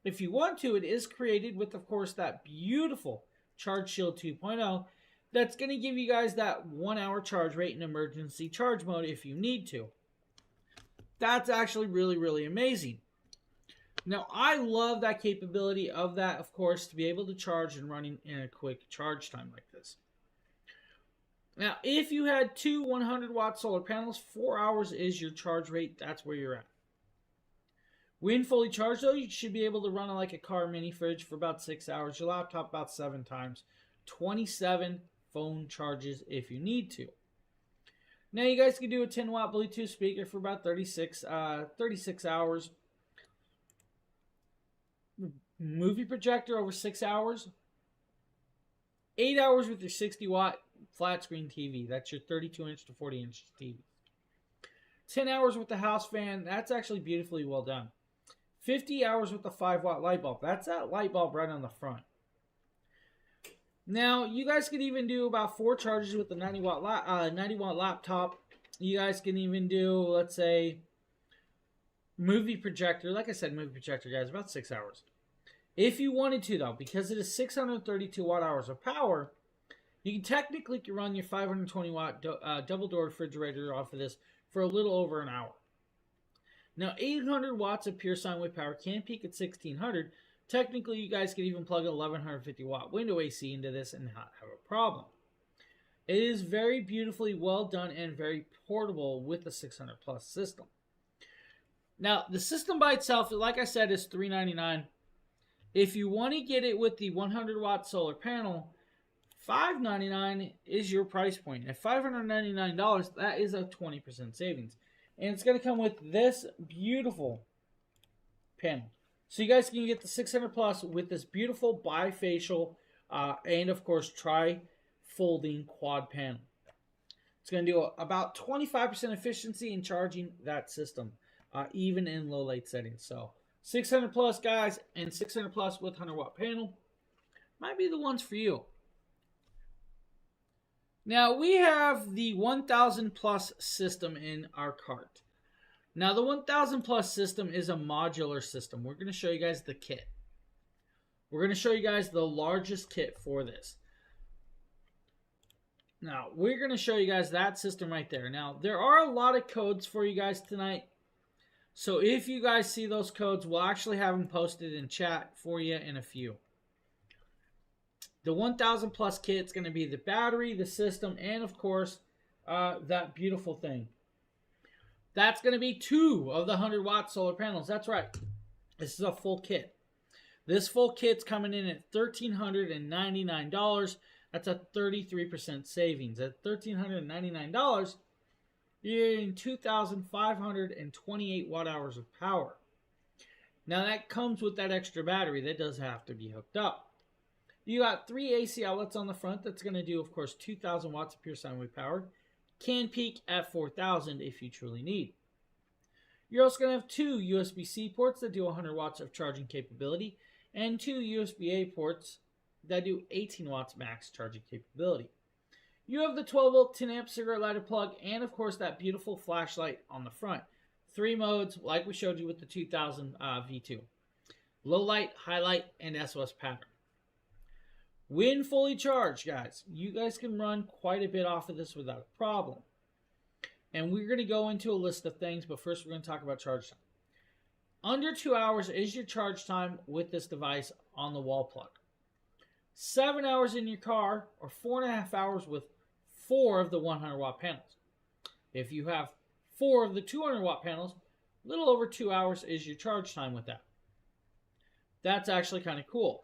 If you want to, it is created with, of course, that beautiful Charge Shield 2.0 that's going to give you guys that 1 hour charge rate in emergency charge mode if you need to. That's actually really, really amazing. Now, I love that capability of that, of course, to be able to charge and run in a quick charge time like this. Now, if you had two 100-watt solar panels, 4 hours is your charge rate. That's where you're at. When fully charged, though, you should be able to run like a car mini fridge for about 6 hours, your laptop about 7 times, 27 phone charges if you need to. Now, you guys can do a 10-watt Bluetooth speaker for about 36 hours. Movie projector over 6 hours. 8 hours with your 60-watt flat screen TV. That's your 32-inch to 40-inch TV. 10 hours with the house fan. That's actually beautifully well done. 50 hours with the 5-watt light bulb. That's that light bulb right on the front. Now, you guys can even do about 4 charges with the 90-watt laptop. You guys can even do, let's say, movie projector. Like I said, movie projector, guys, about 6 hours. If you wanted to, though, because it is 632 watt-hours of power, you can technically run your 520-watt double-door refrigerator off of this for a little over an hour. Now, 800 watts of pure sine wave power can peak at 1600. Technically, you guys could even plug an 1150-watt window AC into this and not have a problem. It is very beautifully well done and very portable with the 600 plus system. Now, the system by itself, like I said, is $399. If you want to get it with the 100-watt solar panel, $599 is your price point. At $599, that is a 20% savings. And it's going to come with this beautiful panel. So you guys can get the 600 plus with this beautiful bifacial and, of course, tri-folding quad panel. It's going to do about 25% efficiency in charging that system, even in low light settings. So 600 plus, guys, and 600 plus with 100-watt panel might be the ones for you. Now, we have the 1000 plus system in our cart. Now, the 1000 plus system is a modular system. We're going to show you guys the kit. We're going to show you guys the largest kit for this. Now, we're going to show you guys that system right there. Now, there are a lot of codes for you guys tonight. So if you guys see those codes, we'll actually have them posted in chat for you in a few. The 1000 plus kit is going to be the battery, the system, and of course, that beautiful thing. That's going to be 2 of the 100-watt solar panels. That's right. This is a full kit. This full kit's coming in at $1,399. That's a 33% savings. At $1,399, you're in 2,528 watt-hours of power. Now, that comes with that extra battery. That does have to be hooked up. You got 3 AC outlets on the front. That's going to do, of course, 2,000 watts of pure sine wave power. Can peak at 4,000 if you truly need. You're also going to have 2 USB-C ports that do 100 watts of charging capability and 2 USB-A ports that do 18 watts max charging capability. You have the 12-volt 10-amp cigarette lighter plug and, of course, that beautiful flashlight on the front. 3 modes, like we showed you with the 2000 V2. Low light, high light, and SOS pattern. When fully charged, guys, you guys can run quite a bit off of this without a problem. And we're going to go into a list of things, but first we're going to talk about charge time. Under 2 hours is your charge time with this device on the wall plug. 7 hours in your car, or 4.5 hours with 4 of the 100-watt panels. If you have 4 of the 200-watt panels, a little over 2 hours is your charge time with that. That's actually kind of cool.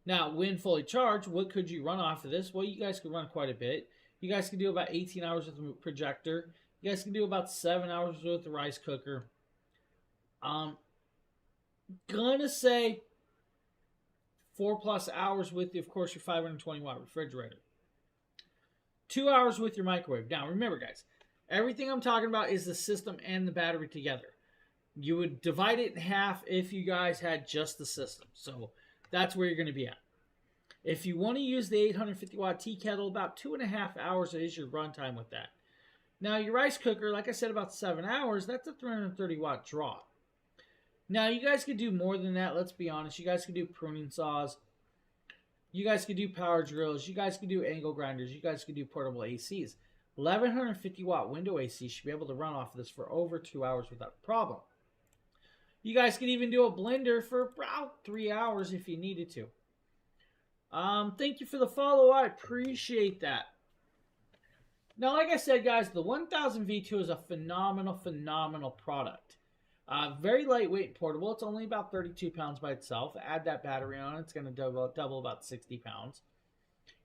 Now, when fully charged, what could you run off of this? Well, you guys could run quite a bit. You guys can do about 18 hours with the projector. You guys can do about 7 hours with the rice cooker. Gonna say 4+ hours with, of course, your 520-watt refrigerator. 2 hours with your microwave. Now, remember, guys, everything I'm talking about is the system and the battery together. You would divide it in half if you guys had just the system. So that's where you're going to be at. If you want to use the 850-watt tea kettle, about 2.5 hours is your runtime with that. Now, your rice cooker, like I said, about 7 hours. That's a 330-watt draw. Now, you guys could do more than that. Let's be honest. You guys could do pruning saws. You guys could do power drills. You guys could do angle grinders. You guys could do portable ACs. 1150-watt window AC should be able to run off of this for over 2 hours without a problem. You guys could even do a blender for about 3 hours if you needed to. Thank you for the follow. I appreciate that. Now, like I said, guys, the 1000 V2 is a phenomenal product. Very lightweight and portable. It's only about 32 pounds by itself. Add that battery on, it's going to double about 60 pounds.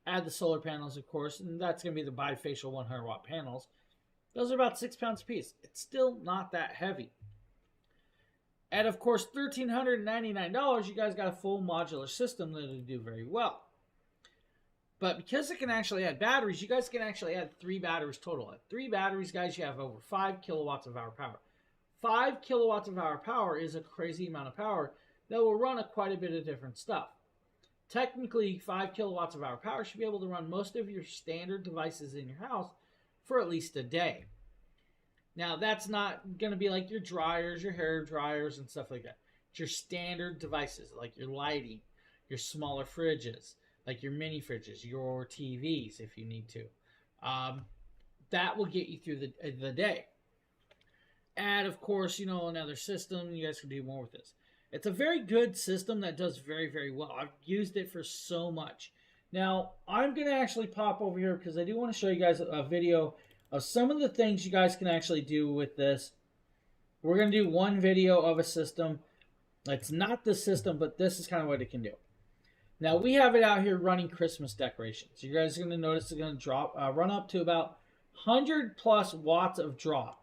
Add the solar panels, of course, and that's going to be the bifacial 100 watt panels. Those are about 6 pounds apiece. It's still not that heavy. At, of course, $1,399, you guys got a full modular system that'll do very well. But because it can actually add batteries, you guys can actually add 3 batteries total. At 3 batteries, guys, you have over 5 kilowatts of hour power. 5 kilowatts of hour power is a crazy amount of power that will run quite a bit of different stuff. Technically, 5 kilowatts of hour power should be able to run most of your standard devices in your house for at least a day. Now, that's not going to be like your dryers, your hair dryers, and stuff like that. It's your standard devices, like your lighting, your smaller fridges, like your mini fridges, your TVs, if you need to. That will get you through the day. Add, of course, another system. You guys can do more with this. It's a very good system that does very well. I've used it for so much. Now, I'm going to actually pop over here because I do want to show you guys a video of some of the things you guys can actually do with this. We're going to do one video of a system. It's not the system, but this is kind of what it can do. Now, we have it out here running Christmas decorations. You guys are going to notice it's going to run up to about 100 plus watts of draw.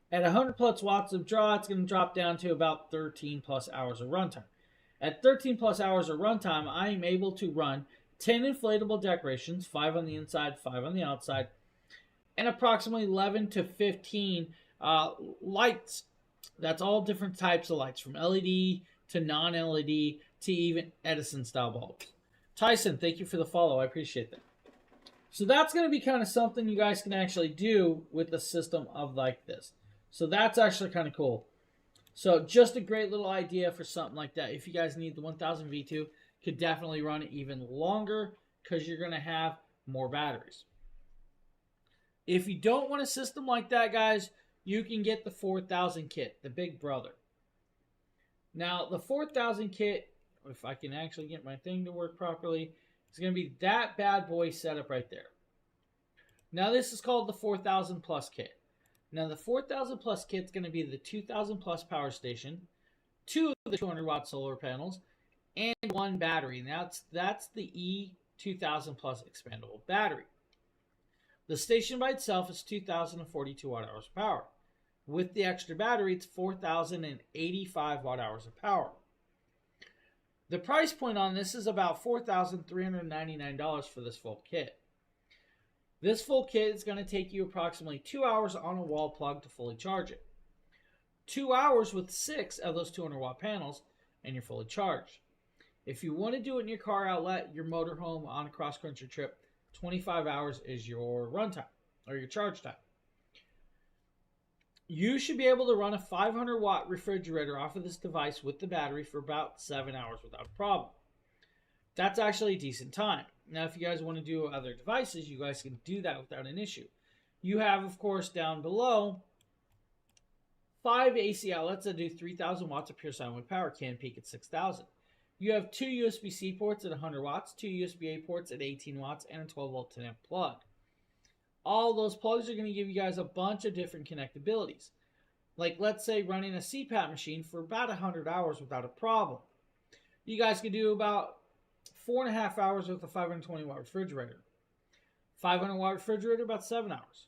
At 100 plus watts of draw, it's going to drop down to about 13 plus hours of runtime. At 13 plus hours of runtime, I am able to run 10 inflatable decorations, 5 on the inside, 5 on the outside, and approximately 11 to 15 lights. That's all different types of lights, from LED to non-LED to even Edison-style bulbs. Tyson, thank you for the follow. I appreciate that. So that's going to be kind of something you guys can actually do with a system of like this. So that's actually kind of cool. So just a great little idea for something like that. If you guys need the 1000 V2, could definitely run it even longer because you're going to have more batteries. If you don't want a system like that, guys, you can get the 4000 kit, the big brother. Now, the 4000 kit, if I can actually get my thing to work properly, it's going to be that bad boy setup right there. Now, this is called the 4000 Plus kit. Now, the 4000 Plus kit is going to be the 2000 Plus power station, 2 of the 200 watt solar panels, and 1 battery. Now, that's the E2000 Plus expandable battery. The station by itself is 2042 watt hours of power. With the extra battery, it's 4085 watt hours of power. The price point on this is about $4,399 for this full kit. This full kit is going to take you approximately 2 hours on a wall plug to fully charge it. 2 hours with 6 of those 200 watt panels, and you're fully charged. If you want to do it in your car outlet, your motorhome, on a cross-country trip, 25 hours is your runtime, or your charge time. You should be able to run a 500 watt refrigerator off of this device with the battery for about 7 hours without a problem. That's actually a decent time. Now, if you guys want to do other devices, you guys can do that without an issue. You have, of course, down below, 5 AC outlets that do 3000 watts of pure sine wave power, can peak at 6000. You have 2 USB-C ports at 100 watts, 2 USB-A ports at 18 watts, and a 12-volt 10-amp plug. All those plugs are going to give you guys a bunch of different connectabilities. Like, let's say, running a CPAP machine for about 100 hours without a problem. You guys could do about 4.5 hours with a 520 watt refrigerator. 500 watt refrigerator, about 7 hours.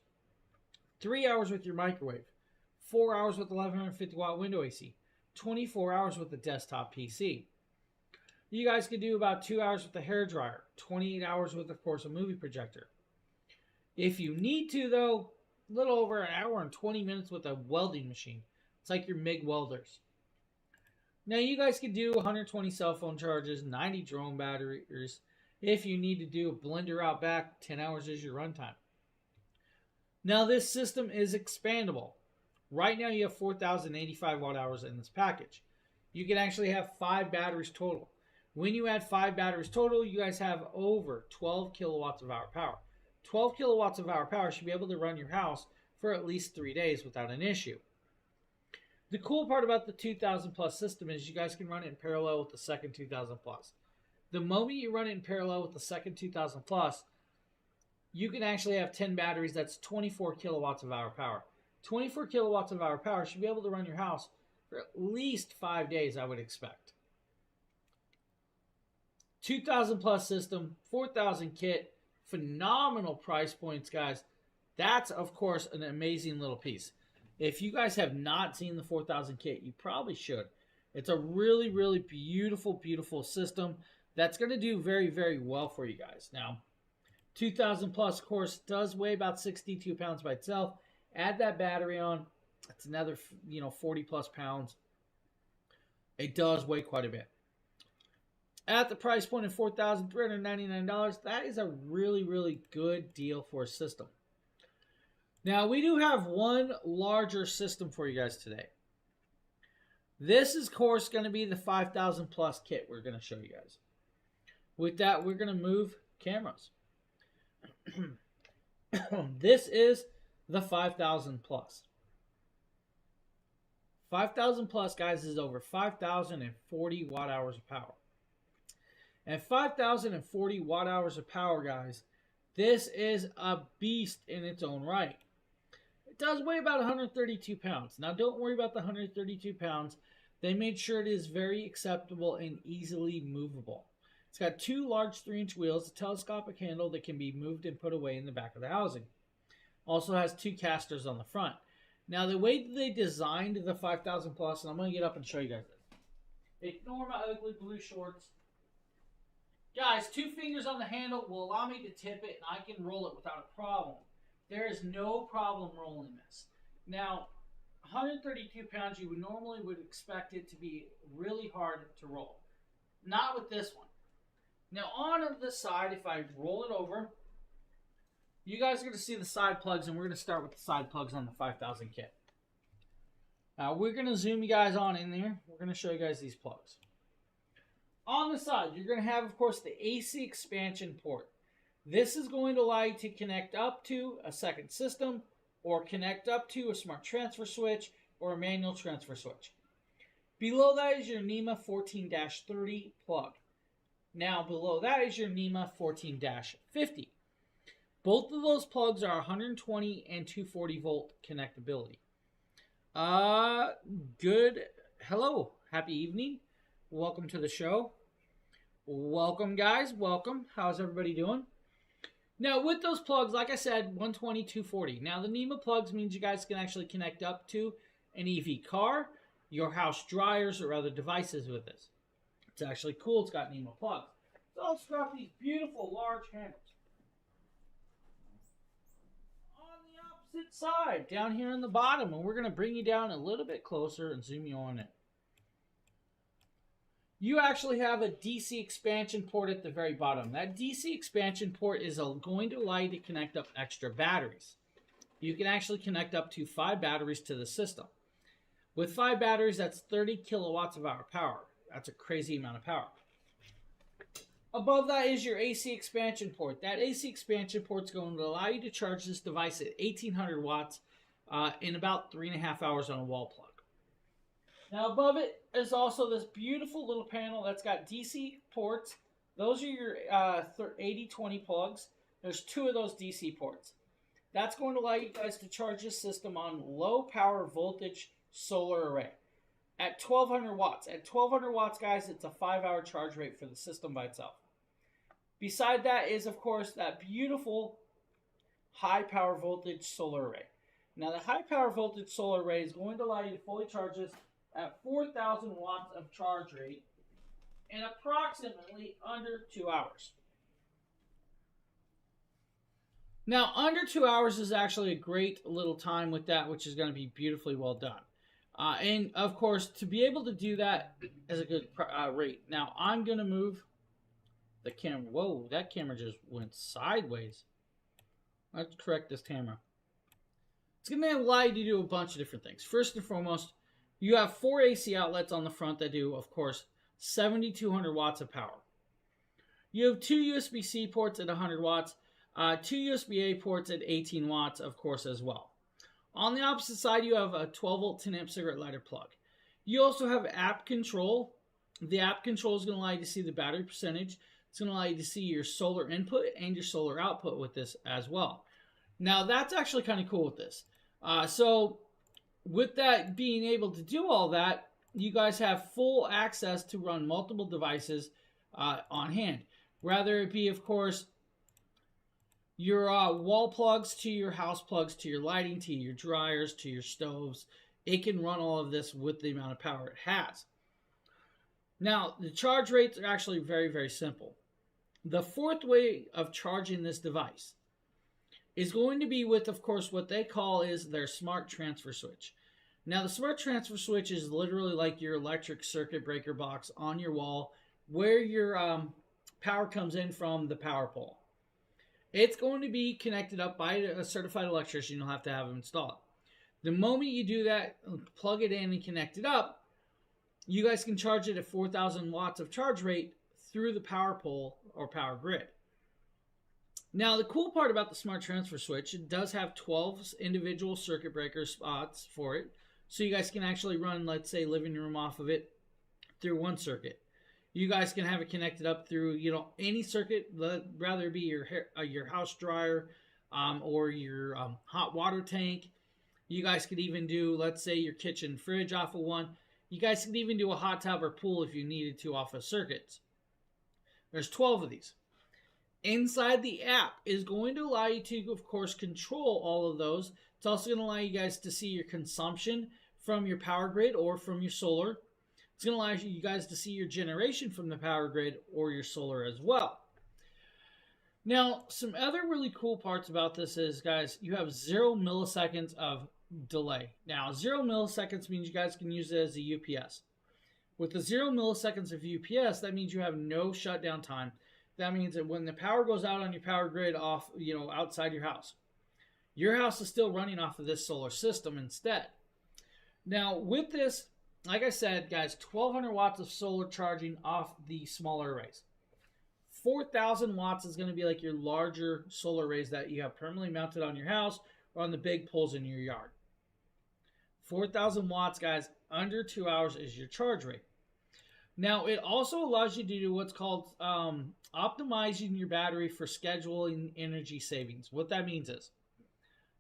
3 hours with your microwave. 4 hours with 1150 watt window AC. 24 hours with the desktop PC. You guys could do about 2 hours with the hair dryer. 28 hours with, of course, a movie projector. If you need to, though, a little over an hour and 20 minutes with a welding machine. It's like your MIG welders. Now, you guys could do 120 cell phone charges, 90 drone batteries. If you need to do a blender out back, 10 hours is your runtime. Now, this system is expandable. Right now, you have 4,085 watt hours in this package. You can actually have 5 batteries total. When you add 5 batteries total, you guys have over 12 kilowatts of hour power. 12 kilowatts of hour power should be able to run your house for at least 3 days without an issue. The cool part about the 2000 Plus system is you guys can run it in parallel with the second 2000 Plus. The moment you run it in parallel with the second 2000 Plus, you can actually have 10 batteries. That's 24 kilowatts of hour power. 24 kilowatts of hour power should be able to run your house for at least 5 days, I would expect. 2,000 plus system, 4,000 kit, phenomenal price points, guys. That's, of course, an amazing little piece. If you guys have not seen the 4,000 kit, you probably should. It's a really, really beautiful, beautiful system that's going to do very, very well for you guys. Now, 2,000 plus, of course, does weigh about 62 pounds by itself. Add that battery on, it's another 40 plus pounds. It does weigh quite a bit. At the price point of $4,399, that is a really, really good deal for a system. Now, we do have one larger system for you guys today. This is, of course, going to be the 5,000 plus kit we're going to show you guys. With that, we're going to move cameras. This is the 5,000 plus. 5,000 plus, guys, is over 5,040 watt hours of power. And 5,040 watt hours of power, guys, this is a beast in its own right. It does weigh about 132 pounds. Now, don't worry about the 132 pounds. They made sure it is very acceptable and easily movable. It's got two large 3-inch wheels, a telescopic handle that can be moved and put away in the back of the housing. Also has two casters on the front. Now, the way that they designed the 5,000 plus, and I'm going to get up and show you guys this. Ignore my ugly blue shorts. Guys, 2 fingers on the handle will allow me to tip it, and I can roll it without a problem. There is no problem rolling this. Now, 132 pounds, you would normally expect it to be really hard to roll. Not with this one. Now, on the side, if I roll it over, you guys are going to see the side plugs, and we're going to start with the side plugs on the 5,000 kit. Now, we're going to zoom you guys on in there. We're going to show you guys these plugs. On the side, you're going to have, of course, the AC expansion port. This is going to allow you to connect up to a second system or connect up to a smart transfer switch or a manual transfer switch. Below that is your NEMA 14-30 plug. Now, below that is your NEMA 14-50. Both of those plugs are 120 and 240 volt connectability. Hello, happy evening. Welcome to the show. Welcome, guys. Welcome. How's everybody doing? Now, with those plugs, like I said, 120, 240. Now, the NEMA plugs means you guys can actually connect up to an EV car, your house dryers, or other devices with this. It's actually cool. It's got NEMA plugs. It's also got these beautiful large handles. On the opposite side, down here on the bottom, and we're going to bring you down a little bit closer and zoom you on it. You actually have a DC expansion port at the very bottom. That DC expansion port is going to allow you to connect up extra batteries. You can actually connect up to 5 batteries to the system. With 5 batteries, that's 30 kilowatts of hour power. That's a crazy amount of power. Above that is your AC expansion port. That AC expansion port is going to allow you to charge this device at 1,800 watts in about 3.5 hours on a wall plug. Now above it is also this beautiful little panel that's got DC ports. Those are your 80-20 plugs. There's 2 of those DC ports. That's going to allow you guys to charge this system on low power voltage solar array at 1,200 watts. At 1,200 watts, guys, it's a 5-hour charge rate for the system by itself. Beside that is, of course, that beautiful high power voltage solar array. Now the high power voltage solar array is going to allow you to fully charge this at 4,000 watts of charge rate in approximately under 2 hours. Now, under 2 hours is actually a great little time with that, which is going to be beautifully well done. And, of course, to be able to do that is a good rate. Now, I'm going to move the camera. Whoa, that camera just went sideways. Let's correct this camera. It's going to allow you to do a bunch of different things. First and foremost, you have 4 AC outlets on the front that do, of course, 7,200 watts of power. You have 2 USB-C ports at 100 watts, 2 USB-A ports at 18 watts, of course, as well. On the opposite side, you have a 12-volt 10-amp cigarette lighter plug. You also have app control. The app control is going to allow you to see the battery percentage. It's going to allow you to see your solar input and your solar output with this as well. Now, that's actually kind of cool with this. So with that being able to do all that, you guys have full access to run multiple devices on hand. Rather it be, of course, your wall plugs to your house plugs to your lighting to your dryers to your stoves. It can run all of this with the amount of power it has. Now, the charge rates are actually very, very simple. The fourth way of charging this device is going to be with, of course, what they call is their smart transfer switch. Now, the smart transfer switch is literally like your electric circuit breaker box on your wall where your power comes in from the power pole. It's going to be connected up by a certified electrician. You'll have to have them installed. The moment you do that, plug it in and connect it up, you guys can charge it at 4,000 watts of charge rate through the power pole or power grid. Now, the cool part about the smart transfer switch, it does have 12 individual circuit breaker spots for it. So you guys can actually run, let's say, living room off of it through one circuit. You guys can have it connected up through, any circuit, rather it be your house dryer or your hot water tank. You guys could even do, let's say, your kitchen fridge off of one. You guys could even do a hot tub or pool if you needed to off of circuits. There's 12 of these. Inside the app is going to allow you to, of course, control all of those. It's also going to allow you guys to see your consumption from your power grid or from your solar. It's going to allow you guys to see your generation from the power grid or your solar as well. Now, some other really cool parts about this is, guys, you have 0 milliseconds of delay. Now, 0 milliseconds means you guys can use it as a UPS. With the 0 milliseconds of UPS, that means you have no shutdown time. That means that when the power goes out on your power grid off, outside your house is still running off of this solar system instead. Now, with this, like I said, guys, 1,200 watts of solar charging off the smaller arrays. 4,000 watts is going to be like your larger solar arrays that you have permanently mounted on your house or on the big poles in your yard. 4,000 watts, guys, under 2 hours is your charge rate. Now, it also allows you to do what's called optimizing your battery for scheduling energy savings. What that means is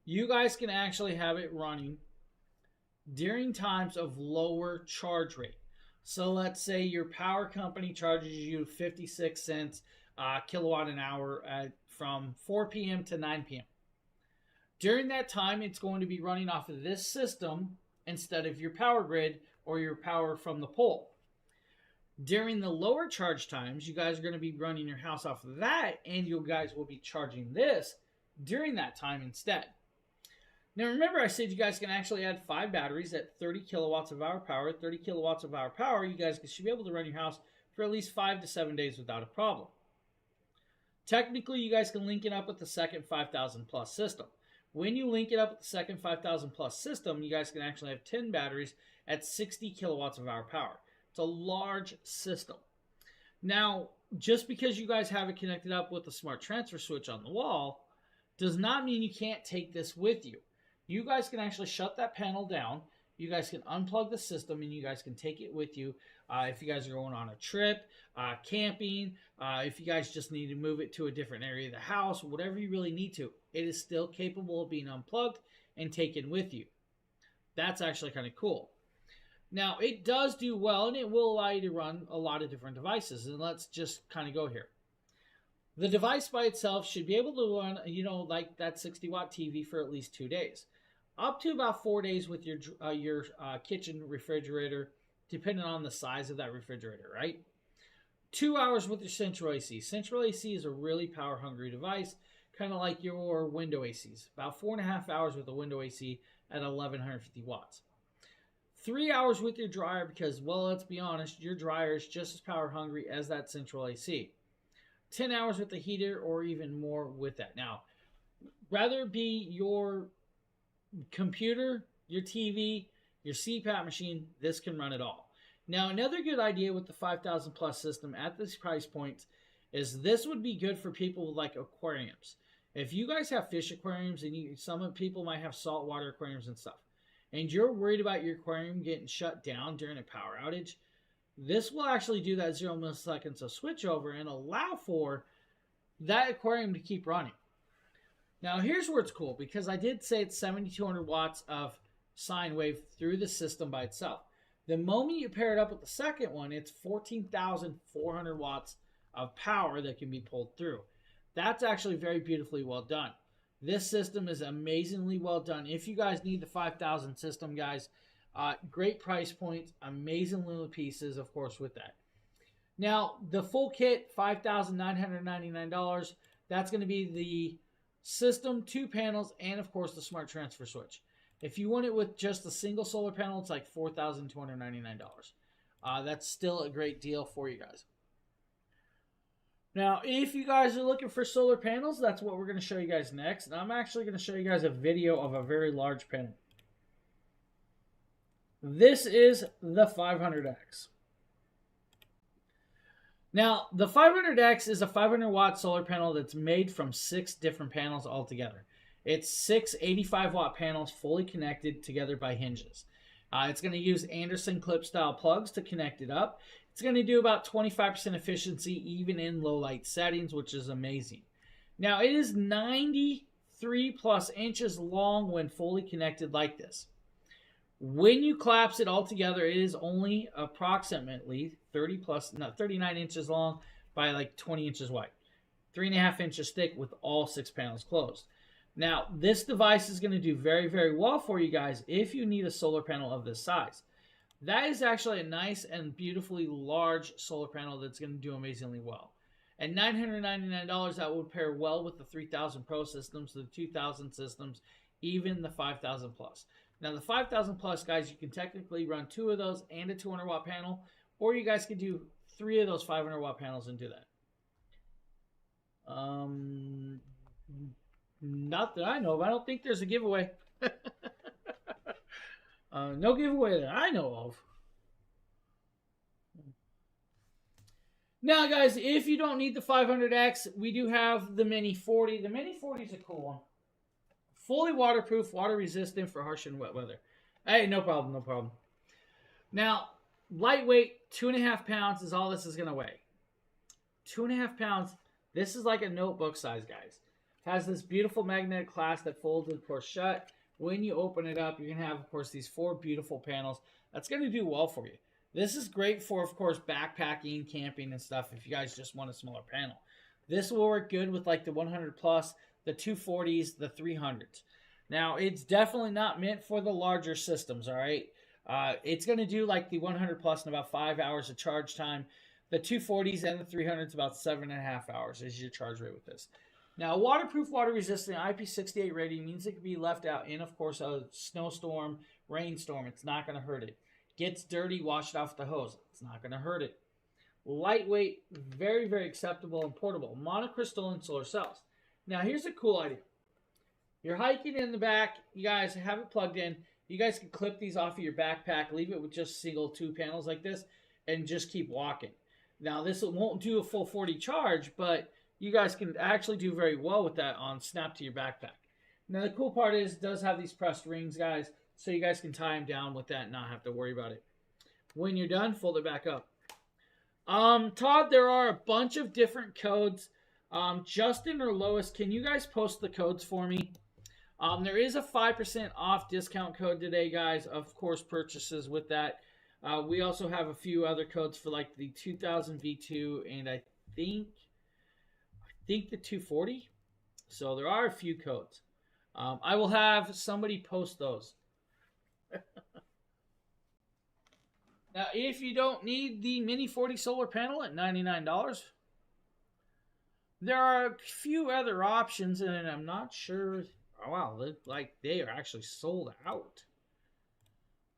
you guys can actually have it running during times of lower charge rate. So let's say your power company charges you 56 cents kilowatt an hour from 4 p.m. to 9 p.m. During that time, it's going to be running off of this system instead of your power grid or your power from the pole. During the lower charge times, you guys are going to be running your house off of that, and you guys will be charging this during that time instead. Now, remember I said you guys can actually add 5 batteries at 30 kilowatts of hour power. 30 kilowatts of hour power, you guys should be able to run your house for at least 5 to 7 days without a problem. Technically, you guys can link it up with the second 5,000 plus system. When you link it up with the second 5,000 plus system, you guys can actually have 10 batteries at 60 kilowatts of hour power. It's a large system. Now, just because you guys have it connected up with the smart transfer switch on the wall does not mean you can't take this with you. You guys can actually shut that panel down. You guys can unplug the system and you guys can take it with you if you guys are going on a trip, camping, if you guys just need to move it to a different area of the house, whatever you really need to. It is still capable of being unplugged and taken with you. That's actually kind of cool. Now, it does do well, and it will allow you to run a lot of different devices. And let's just kind of go here. The device by itself should be able to run, like that 60-watt TV for at least 2 days. Up to about 4 days with your kitchen refrigerator, depending on the size of that refrigerator, right? 2 hours with your central AC. Central AC is a really power-hungry device, kind of like your window ACs. About 4.5 hours with a window AC at 1,150 watts. 3 hours with your dryer because, well, let's be honest, your dryer is just as power hungry as that central AC. 10 hours with the heater or even more with that. Now, rather it be your computer, your TV, your CPAP machine, this can run it all. Now, another good idea with the 5,000 plus system at this price point is this would be good for people with like aquariums. If you guys have fish aquariums and some people might have saltwater aquariums and stuff, and you're worried about your aquarium getting shut down during a power outage, This will actually do that 0 milliseconds of switchover and allow for that aquarium to keep running. Now, here's where it's cool, because I did say it's 7,200 watts of sine wave through the system by itself. The moment you pair it up with the second one, it's 14,400 watts of power that can be pulled through. That's actually very beautifully well done. This system is amazingly well done. If you guys need the 5,000 system, guys, great price points, amazing little pieces, of course, with that. Now, the full kit, $5,999. That's going to be the system, 2 panels, and of course the smart transfer switch. If you want it with just a single solar panel, it's like $4,299. That's still a great deal for you guys. Now, if you guys are looking for solar panels, that's what we're going to show you guys next. And I'm actually going to show you guys a video of a very large panel. This is the 500X. Now, the 500X is a 500 watt solar panel that's made from 6 different panels altogether. It's 6 85 watt panels fully connected together by hinges. It's going to use Anderson clip style plugs to connect it up. It's going to do about 25% efficiency even in low light settings, which is amazing. Now, it is 93 plus inches long when fully connected like this. When you collapse it all together, it is only approximately 39 inches long by like 20 inches wide. 3.5 inches thick with all 6 panels closed. Now, this device is going to do very, very well for you guys if you need a solar panel of this size. That is actually a nice and beautifully large solar panel that's going to do amazingly well. At $999, that would pair well with the 3000 Pro systems, the 2000 systems, even the 5000 Plus. Now, the 5000 Plus, guys, you can technically run 2 of those and a 200 watt panel, or you guys could do 3 of those 500 watt panels and do that. Not that I know of. I don't think there's a giveaway. No giveaway that I know of. Now, guys, if you don't need the 500X, we do have the Mini 40. The Mini 40 is a cool one. Fully waterproof, water resistant for harsh and wet weather. Hey, no problem, no problem. Now, lightweight, 2.5 pounds is all this is going to weigh. 2.5 pounds. This is like a notebook size, guys. It has this beautiful magnetic clasp that folds, of course, shut. When you open it up, you're going to have, of course, these 4 beautiful panels. That's going to do well for you. This is great for, of course, backpacking, camping, and stuff if you guys just want a smaller panel. This will work good with like the 100 plus, the 240s, the 300s. Now, it's definitely not meant for the larger systems, all right? It's going to do like the 100 plus in about 5 hours of charge time. The 240s and the 300s about 7.5 hours is your charge rate with this. Now, waterproof, water resistant, IP68 rating means it can be left out in, of course, a snowstorm, rainstorm. It's not going to hurt it. Gets dirty, wash it off with the hose. It's not going to hurt it. Lightweight, very, very acceptable and portable. Monocrystalline solar cells. Now, here's a cool idea. You're hiking in the back. You guys have it plugged in. You guys can clip these off of your backpack, leave it with just single 2 panels like this, and just keep walking. Now, this won't do a full 40 charge, but you guys can actually do very well with that on snap to your backpack. Now, the cool part is it does have these pressed rings, guys, so you guys can tie them down with that and not have to worry about it. When you're done, fold it back up. Todd, there are a bunch of different codes. Justin or Lois, can you guys post the codes for me? There is a 5% off discount code today, guys, of course, purchases with that. We also have a few other codes for like the 2000 V2 and I think the 240. So there are a few codes. I will have somebody post those. Now, if you don't need the Mini 40 solar panel at $99, there are a few other options, and I'm not sure. Oh, wow, like they are actually sold out.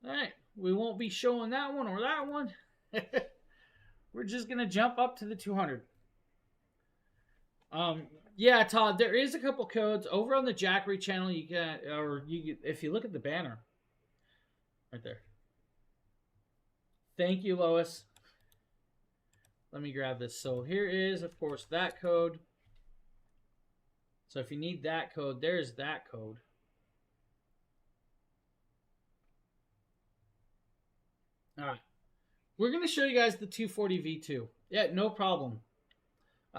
All right, we won't be showing that one or that one. We're just gonna jump up to the 200. Yeah, Todd, there is a couple codes over on the Jackery channel. You can, if you look at the banner right there. Thank you, Lois. Let me grab this. So here is, of course, that code. So if you need that code, there's that code. All right. we're going to show you guys the 240 V2. Yeah, no problem.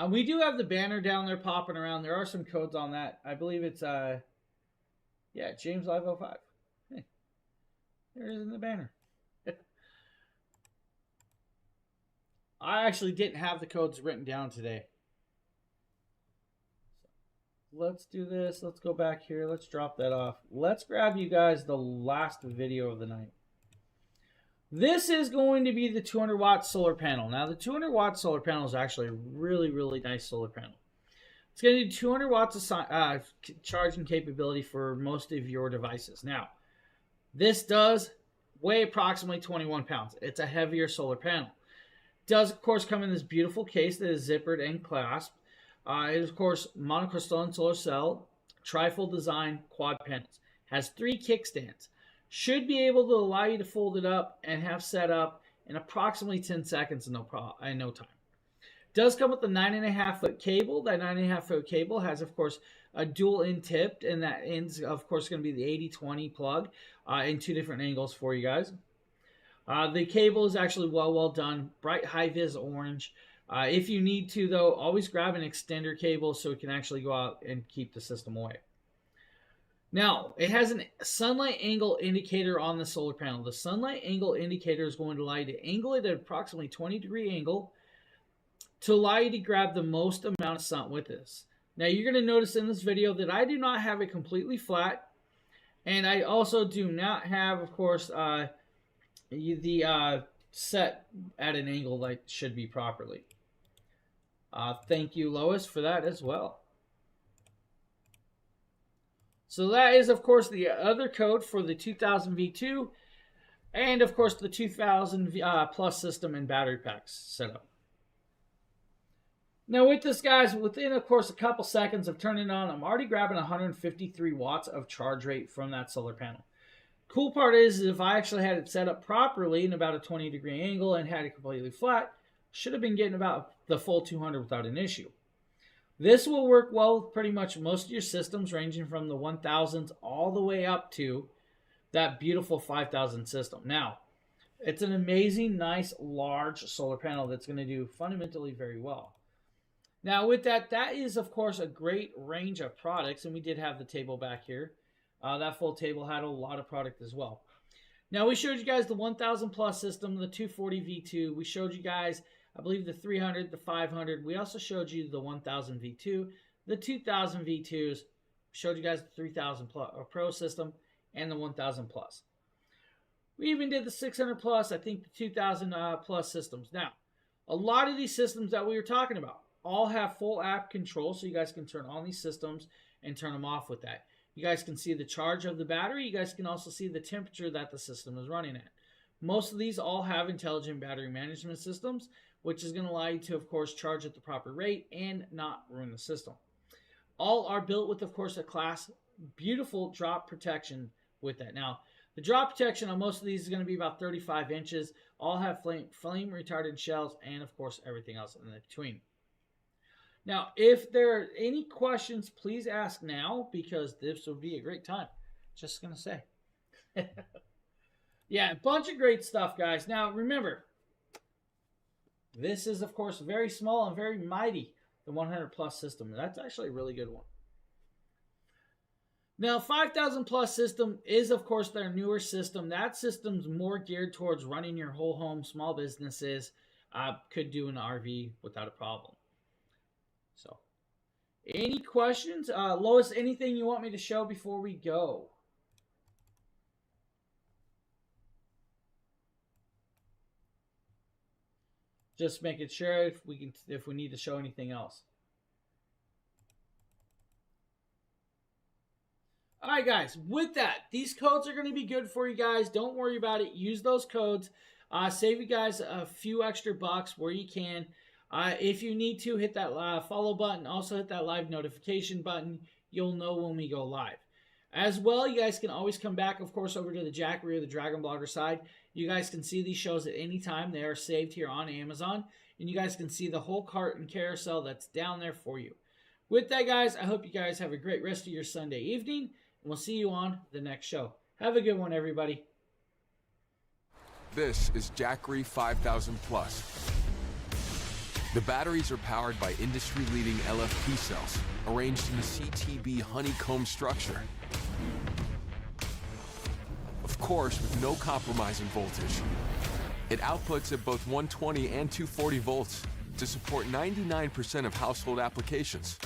We do have the banner down there popping around. There are some codes on that. I believe it's, yeah, James Live 05. Hey, there it is in the banner. I actually didn't have the codes written down today. Let's do this. Let's go back here. Let's drop that off. Let's grab you guys the last video of the night. This is going to be the 200 watt solar panel. Now, the 200 watt solar panel is actually a really, really nice solar panel. It's going to do 200 watts of charging capability for most of your devices. Now, this does weigh approximately 21 pounds. It's a heavier solar panel. It does, of course, come in this beautiful case that is zippered and clasped. It is, of course, monocrystalline solar cell, trifold design, quad panels. Has 3 kickstands. Should be able to allow you to fold it up and have set up in approximately 10 seconds in no time. Does come with a 9.5 foot cable. That 9.5 foot cable has, of course, a dual end tipped, and that end's, of course, going to be the 80/20 plug in 2 different angles for you guys. The cable is actually well done, bright high-vis orange. If you need to, though, always grab an extender cable so it can actually go out and keep the system away. Now, it has a sunlight angle indicator on the solar panel. The sunlight angle indicator is going to allow you to angle it at approximately 20-degree angle to allow you to grab the most amount of sun with this. Now, you're going to notice in this video that I do not have it completely flat, and I also do not have, of course, the set at an angle like it should be properly. Thank you, Lois, for that as well. So that is, of course, the other code for the 2000 V2 and, of course, the 2000 plus system and battery packs setup. Now with this, guys, within, of course, a couple seconds of turning it on, I'm already grabbing 153 watts of charge rate from that solar panel. Cool part is if I actually had it set up properly in about a 20-degree angle and had it completely flat, should have been getting about the full 200 without an issue. This will work well with pretty much most of your systems, ranging from the 1000s all the way up to that beautiful 5000 system. Now, it's an amazing, nice, large solar panel that's going to do fundamentally very well. Now, with that, that is, of course, a great range of products, and we did have the table back here. That full table had a lot of product as well. Now, we showed you guys the 1000 plus system, the 240 V2. We showed you guys, I believe, the 300, the 500. We also showed you the 1000 V2, the 2000 V2s. Showed you guys the 3000 Pro system and the 1000 plus. We even did the 600 plus, I think the 2000 plus systems. Now, a lot of these systems that we were talking about all have full app control, so you guys can turn on these systems and turn them off with that. You guys can see the charge of the battery. You guys can also see the temperature that the system is running at. Most of these all have intelligent battery management systems, which is going to allow you to, of course, charge at the proper rate and not ruin the system. All are built with, of course, a class beautiful drop protection with that. Now, the drop protection on most of these is going to be about 35 inches. All have flame retardant shells and, of course, everything else in between. Now, if there are any questions, please ask now, because this will be a great time. Just going to say. Yeah, a bunch of great stuff, guys. Now, remember, this is, of course, very small and very mighty, the 100 plus system. That's actually a really good one. Now, 5000 plus system is, of course, their newer system. That system's more geared towards running your whole home, small businesses. Could do an RV without a problem. So, any questions? Lois, anything you want me to show before we go? Just making sure if we need to show anything else. All right, guys, with that, these codes are going to be good for you guys. Don't worry about it. Use those codes. Save you guys a few extra bucks where you can. If you need to, hit that follow button. Also hit that live notification button. You'll know when we go live. As well, you guys can always come back, of course, over to the Jackery or the Dragon Blogger side. You guys can see these shows at any time. They are saved here on Amazon. And you guys can see the whole cart and carousel that's down there for you. With that, guys, I hope you guys have a great rest of your Sunday evening. And we'll see you on the next show. Have a good one, everybody. This is Jackery 5000 Plus. The batteries are powered by industry-leading LFP cells, arranged in a CTB honeycomb structure. Of course, with no compromise in voltage. It outputs at both 120 and 240 volts to support 99% of household applications.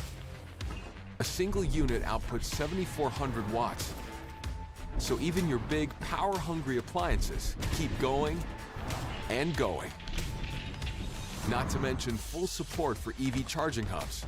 A single unit outputs 7,400 watts, so even your big, power-hungry appliances keep going and going. Not to mention full support for EV charging hubs,